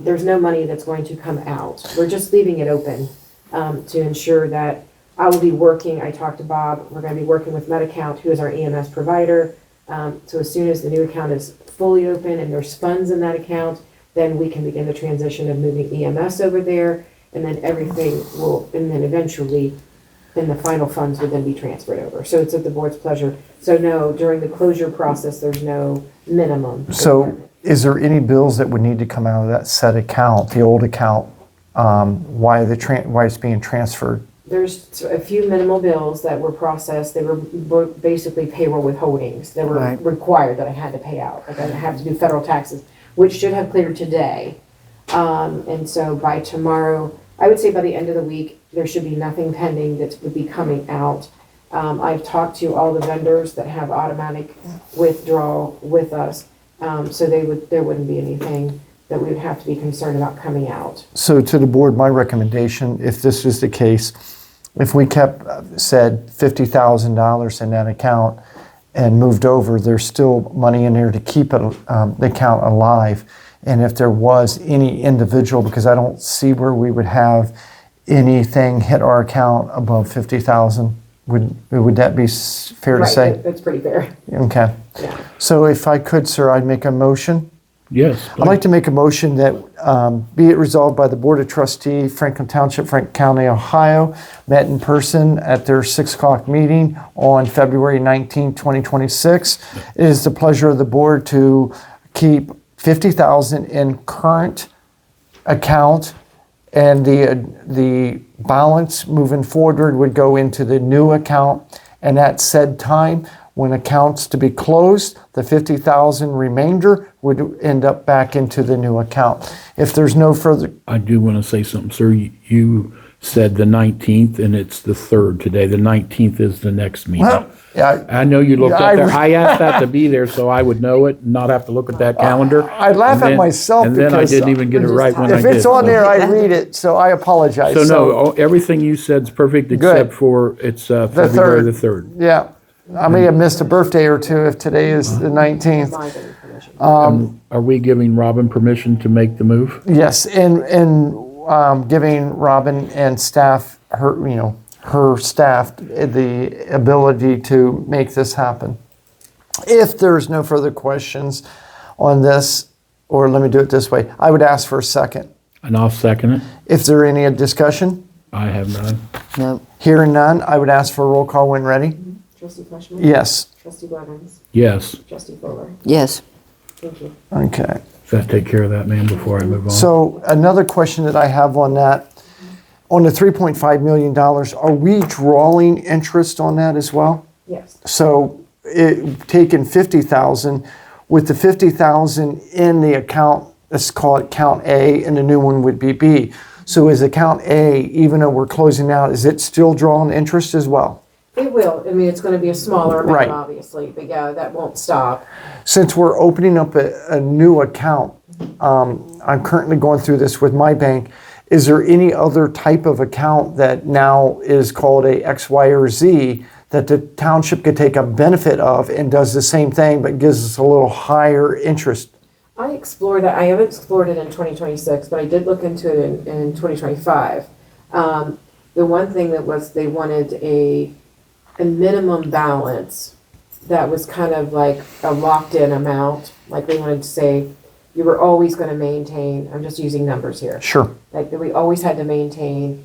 [SPEAKER 4] There's no money that's going to come out. We're just leaving it open to ensure that I will be working. I talked to Bob. We're going to be working with MedAccount, who is our EMS provider. So as soon as the new account is fully open and there's funds in that account, then we can begin the transition of moving EMS over there, and then and then eventually, then the final funds would then be transferred over. So it's at the board's pleasure. So no, during the closure process, there's no minimum.
[SPEAKER 5] So, is there any bills that would need to come out of that said account, the old account, why it's being transferred?
[SPEAKER 4] There's a few minimal bills that were processed. They were basically payroll withholdings that were
[SPEAKER 3] Right.
[SPEAKER 4] required that I had to pay out. Like I have to do federal taxes, which should have cleared today. And so by tomorrow, I would say by the end of the week, there should be nothing pending that would be coming out. I've talked to all the vendors that have automatic withdrawal with us. So there wouldn't be anything that we would have to be concerned about coming out.
[SPEAKER 5] So to the board, my recommendation, if this is the case, if we kept, said $50,000 in that account and moved over, there's still money in there to keep it, the account alive. And if there was any individual, because I don't see where we would have anything hit our account above 50,000, would that be fair to say?
[SPEAKER 4] That's pretty fair.
[SPEAKER 5] Okay.
[SPEAKER 4] Yeah.
[SPEAKER 5] So if I could, sir, I'd make a motion.
[SPEAKER 1] Yes.
[SPEAKER 5] I'd like to make a motion that be it resolved by the Board of Trustees, Franklin Township, Franklin County, Ohio, met in person at their 6 o'clock meeting on February 19, 2026. It is the pleasure of the board to keep $50,000 in current account, and the balance moving forward would go into the new account. And at said time, when accounts to be closed, the $50,000 remainder would end up back into the new account. If there's no further,
[SPEAKER 1] I do want to say something, sir. You said the 19th, and it's the 3rd today. The 19th is the next meeting.
[SPEAKER 5] well, yeah,
[SPEAKER 1] I know you looked
[SPEAKER 5] Yeah,
[SPEAKER 1] up there. I asked that to be there so I would know it and not have to look at that calendar.
[SPEAKER 5] I laugh
[SPEAKER 1] And
[SPEAKER 5] at
[SPEAKER 1] then-
[SPEAKER 5] myself
[SPEAKER 1] And then I
[SPEAKER 5] because
[SPEAKER 1] didn't even get it right when I
[SPEAKER 5] if
[SPEAKER 1] did.
[SPEAKER 5] it's on
[SPEAKER 1] so-
[SPEAKER 5] there, I read it, so I apologize.
[SPEAKER 1] So no, everything you said's perfect except for it's February the 3rd.
[SPEAKER 5] Yeah, I may have missed a birthday or two if today is the 19th.
[SPEAKER 4] Mine's in the permission.
[SPEAKER 1] Are we giving Robin permission to make the move?
[SPEAKER 5] Yes, and giving Robin and staff, her staff, the ability to make this happen. If there's no further questions on this, or let me do it this way, I would ask for a second.
[SPEAKER 1] And I'll second it.
[SPEAKER 5] If there any discussion,
[SPEAKER 1] I have none.
[SPEAKER 3] No.
[SPEAKER 5] hearing none, I would ask for a roll call when ready.
[SPEAKER 4] Trustee Fleshman.
[SPEAKER 5] Yes.
[SPEAKER 4] Trustee Blevins.
[SPEAKER 1] Yes.
[SPEAKER 4] Trustee Fuller.
[SPEAKER 3] Yes.
[SPEAKER 4] Thank you.
[SPEAKER 5] Okay.
[SPEAKER 1] So I take care of that, man, before I move on.
[SPEAKER 5] So another question that I have on that, on the $3.5 million, are we drawing interest on that as well?
[SPEAKER 4] Yes.
[SPEAKER 5] So taking 50,000, with the 50,000 in the account, let's call it count A, and the new one would be B. So is account A, even though we're closing out, is it still drawing interest as well?
[SPEAKER 4] It will. I mean, it's gonna be a smaller
[SPEAKER 5] Right.
[SPEAKER 4] amount, obviously, but yeah, that won't stop.
[SPEAKER 5] Since we're opening up a new account, I'm currently going through this with my bank. Is there any other type of account that now is called a X, Y, or Z that the township could take a benefit of and does the same thing but gives us a little higher interest?
[SPEAKER 4] I explored that. I haven't explored it in 2026, but I did look into it in 2025. The one thing that was they wanted a minimum balance that was kind of like a locked-in amount. Like they wanted to say you were always going to maintain. I'm just using numbers here.
[SPEAKER 5] Sure.
[SPEAKER 4] Like that we always had to maintain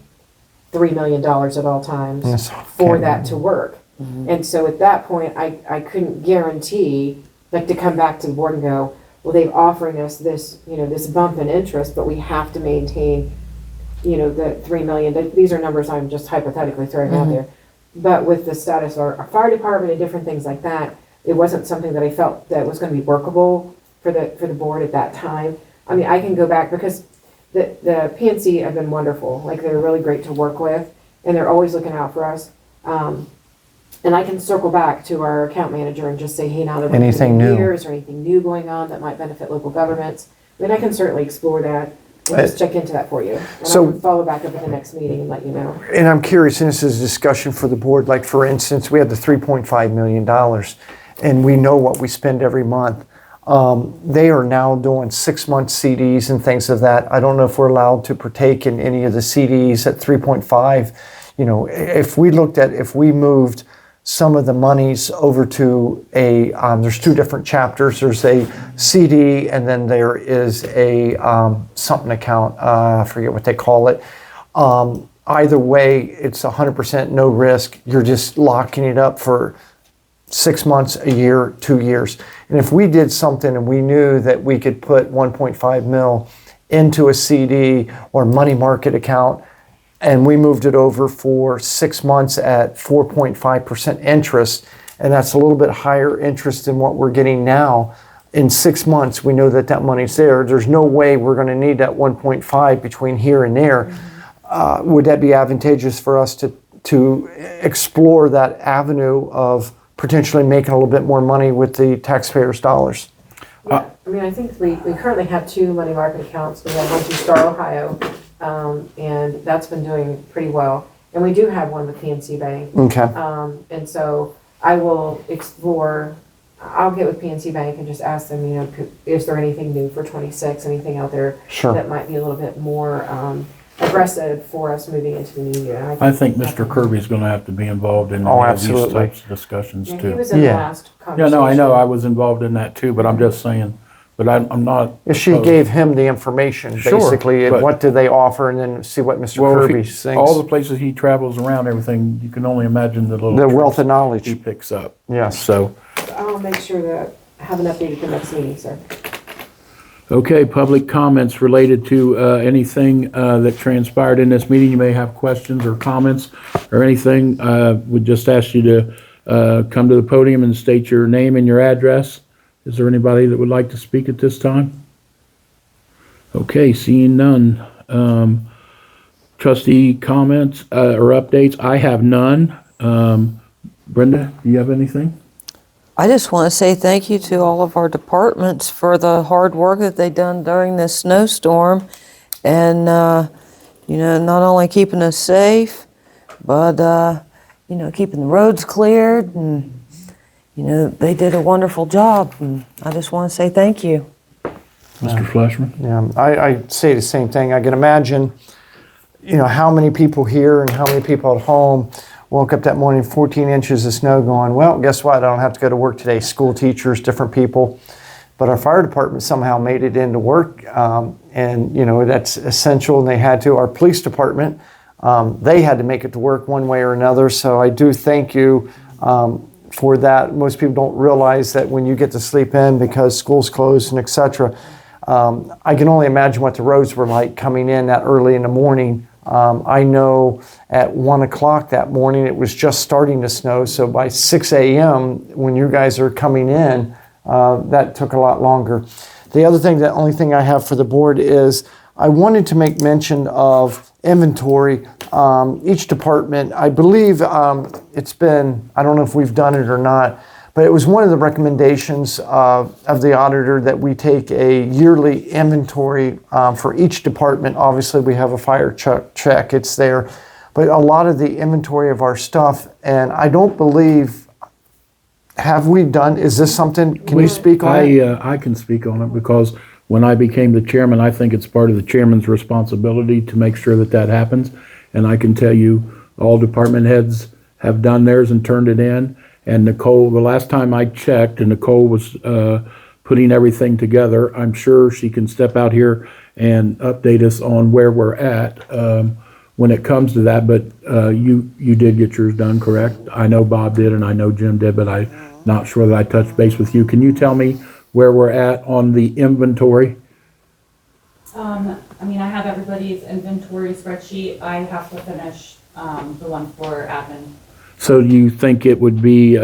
[SPEAKER 4] $3 million at all times
[SPEAKER 5] Yes.
[SPEAKER 4] for
[SPEAKER 5] Okay.
[SPEAKER 4] that to work. And so at that point, I couldn't guarantee, like to come back to the board and go, well, they've offering us this, this bump in interest, but we have to maintain, the 3 million. These are numbers I'm just hypothetically throwing out there. But with the status of our fire department and different things like that, it wasn't something that I felt that was going to be workable for the board at that time. I mean, I can go back because the PNC have been wonderful. Like they're really great to work with, and they're always looking out for us. And I can circle back to our account manager and just say, hey, now that we're
[SPEAKER 5] Anything new?
[SPEAKER 4] here, is there anything new going on that might benefit local governments? I mean, I can certainly explore that. We'll just check into that for you. And
[SPEAKER 5] So-
[SPEAKER 4] I can follow back up at the next meeting and let you know.
[SPEAKER 5] And I'm curious, and this is a discussion for the board, like for instance, we have the $3.5 million and we know what we spend every month. They are now doing 6-month CDs and things of that. I don't know if we're allowed to partake in any of the CDs at 3.5. If we moved some of the monies over to there's 2 different chapters. There's a CD and then there is a something account. I forget what they call it. Either way, it's 100% no risk. You're just locking it up for 6 months, a year, 2 years. And if we did something and we knew that we could put 1.5 mil into a CD or money market account, and we moved it over for 6 months at 4.5% interest, and that's a little bit higher interest than what we're getting now. In 6 months, we know that that money's there. There's no way we're going to need that 1.5 between here and there. Would that be advantageous for us to explore that avenue of potentially making a little bit more money with the taxpayers' dollars?
[SPEAKER 4] Yeah, I mean, I think we currently have 2 money market accounts. We have one through Star Ohio, and that's been doing pretty well. And we do have one with PNC Bank.
[SPEAKER 5] Okay.
[SPEAKER 4] And so I will explore, I'll get with PNC Bank and just ask them, is there anything new for 26, anything out there
[SPEAKER 5] Sure.
[SPEAKER 4] that might be a little bit more aggressive for us moving into the new year. And
[SPEAKER 1] I think Mr. Kirby's going to have to be involved in
[SPEAKER 5] Oh,
[SPEAKER 1] any of these
[SPEAKER 5] absolutely.
[SPEAKER 1] types of discussions
[SPEAKER 4] Yeah, he
[SPEAKER 1] too.
[SPEAKER 4] was in the
[SPEAKER 5] Yeah.
[SPEAKER 4] last
[SPEAKER 1] Yeah,
[SPEAKER 4] conversation.
[SPEAKER 1] no, I know, I was involved in that too, but I'm just saying, but I'm not.
[SPEAKER 5] If she
[SPEAKER 1] opposed.
[SPEAKER 5] gave him the information,
[SPEAKER 1] Sure,
[SPEAKER 5] basically, and
[SPEAKER 1] but-
[SPEAKER 5] what do they offer, and then see what Mr.
[SPEAKER 1] Well, if
[SPEAKER 5] Kirby
[SPEAKER 1] he-
[SPEAKER 5] thinks.
[SPEAKER 1] all the places he travels around, everything, you can only imagine the little.
[SPEAKER 5] The wealth
[SPEAKER 1] tricks
[SPEAKER 5] of
[SPEAKER 1] he
[SPEAKER 5] knowledge.
[SPEAKER 1] picks up.
[SPEAKER 5] Yes.
[SPEAKER 1] So,
[SPEAKER 4] I'll make sure to have an update at the next meeting, sir.
[SPEAKER 1] okay, public comments related to anything that transpired in this meeting. You may have questions or comments or anything. Would just ask you to come to the podium and state your name and your address. Is there anybody that would like to speak at this time? Okay, seeing none. Trustee comments or updates? I have none. Brenda, do you have anything?
[SPEAKER 3] I just want to say thank you to all of our departments for the hard work that they've done during this snowstorm. And, not only keeping us safe, but, keeping the roads cleared and, You know, they did a wonderful job, and I just want to say thank you.
[SPEAKER 1] Mr. Fleshman?
[SPEAKER 5] Yeah, I say the same thing. I can imagine, you know, how many people here and how many people at home woke up that morning, 14 inches of snow going, well, guess what? I don't have to go to work today. School teachers, different people. But our fire department somehow made it into work. And, you know, that's essential, and they had to. Our police department, they had to make it to work one way or another. So I do thank you for that. Most people don't realize that when you get to sleep in because school's closed and et cetera. I can only imagine what the roads were like coming in that early in the morning. I know at 1 o'clock that morning it was just starting to snow, so by 6 a.m. when you guys are coming in, that took a lot longer. The other thing, the only thing I have for the board is I wanted to make mention of inventory. Each department, I believe it's been, I don't know if we've done it or not, but it was one of the recommendations of the auditor that we take a yearly inventory for each department. Obviously, we have a fire check, it's there. But a lot of the inventory of our stuff, and I don't believe, have we done, is this something, can you speak on it?
[SPEAKER 1] I can speak on it because when I became the chairman, I think it's part of the chairman's responsibility to make sure that that happens. And I can tell you, all department heads have done theirs and turned it in. And Nicole, the last time I checked, and Nicole was putting everything together, I'm sure she can step out here and update us on where we're at when it comes to that. But you did get yours done, correct? I know Bob did and I know Jim did, but I'm not sure that I touched base with you. Can you tell me where we're at on the inventory?
[SPEAKER 11] I mean, I have everybody's inventory spreadsheet. I have to finish the one for admin.
[SPEAKER 1] So do you think it would be,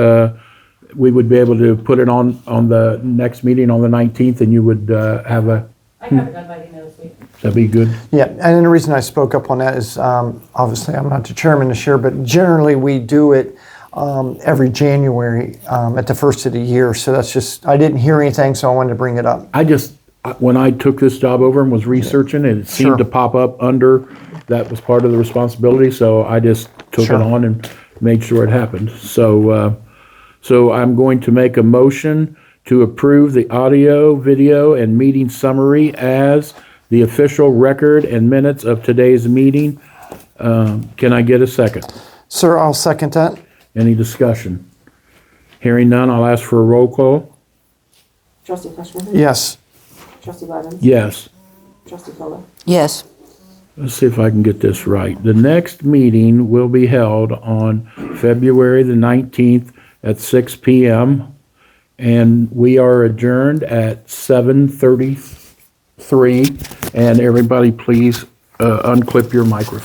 [SPEAKER 1] we would be able to put it on the next meeting on the 19th and you would have a,
[SPEAKER 11] I have it done by the end of this week.
[SPEAKER 1] that'd be good?
[SPEAKER 5] Yeah, and the reason I spoke up on that is obviously I'm not the chairman this year, but generally we do it every January at the first of the year. So that's just, I didn't hear anything, so I wanted to bring it up.
[SPEAKER 1] When I took this job over and was researching it, it seemed
[SPEAKER 5] Sure.
[SPEAKER 1] to pop up under, that was part of the responsibility, so I just took it
[SPEAKER 5] Sure.
[SPEAKER 1] on and made sure it happened. So, so I'm going to make a motion to approve the audio, video, and meeting summary as the official record and minutes of today's meeting. Can I get a second?
[SPEAKER 5] Sir, I'll second that.
[SPEAKER 1] Any discussion? Hearing none, I'll ask for a roll call.
[SPEAKER 4] Trustee Fleshman.
[SPEAKER 5] Yes.
[SPEAKER 4] Trustee Blevins.
[SPEAKER 1] Yes.
[SPEAKER 4] Trustee Fuller.
[SPEAKER 3] Yes.
[SPEAKER 1] Let's see if I can get this right. The next meeting will be held on February the 19th at 6 p.m. And we are adjourned at 7:33. And everybody please unclip your microphone.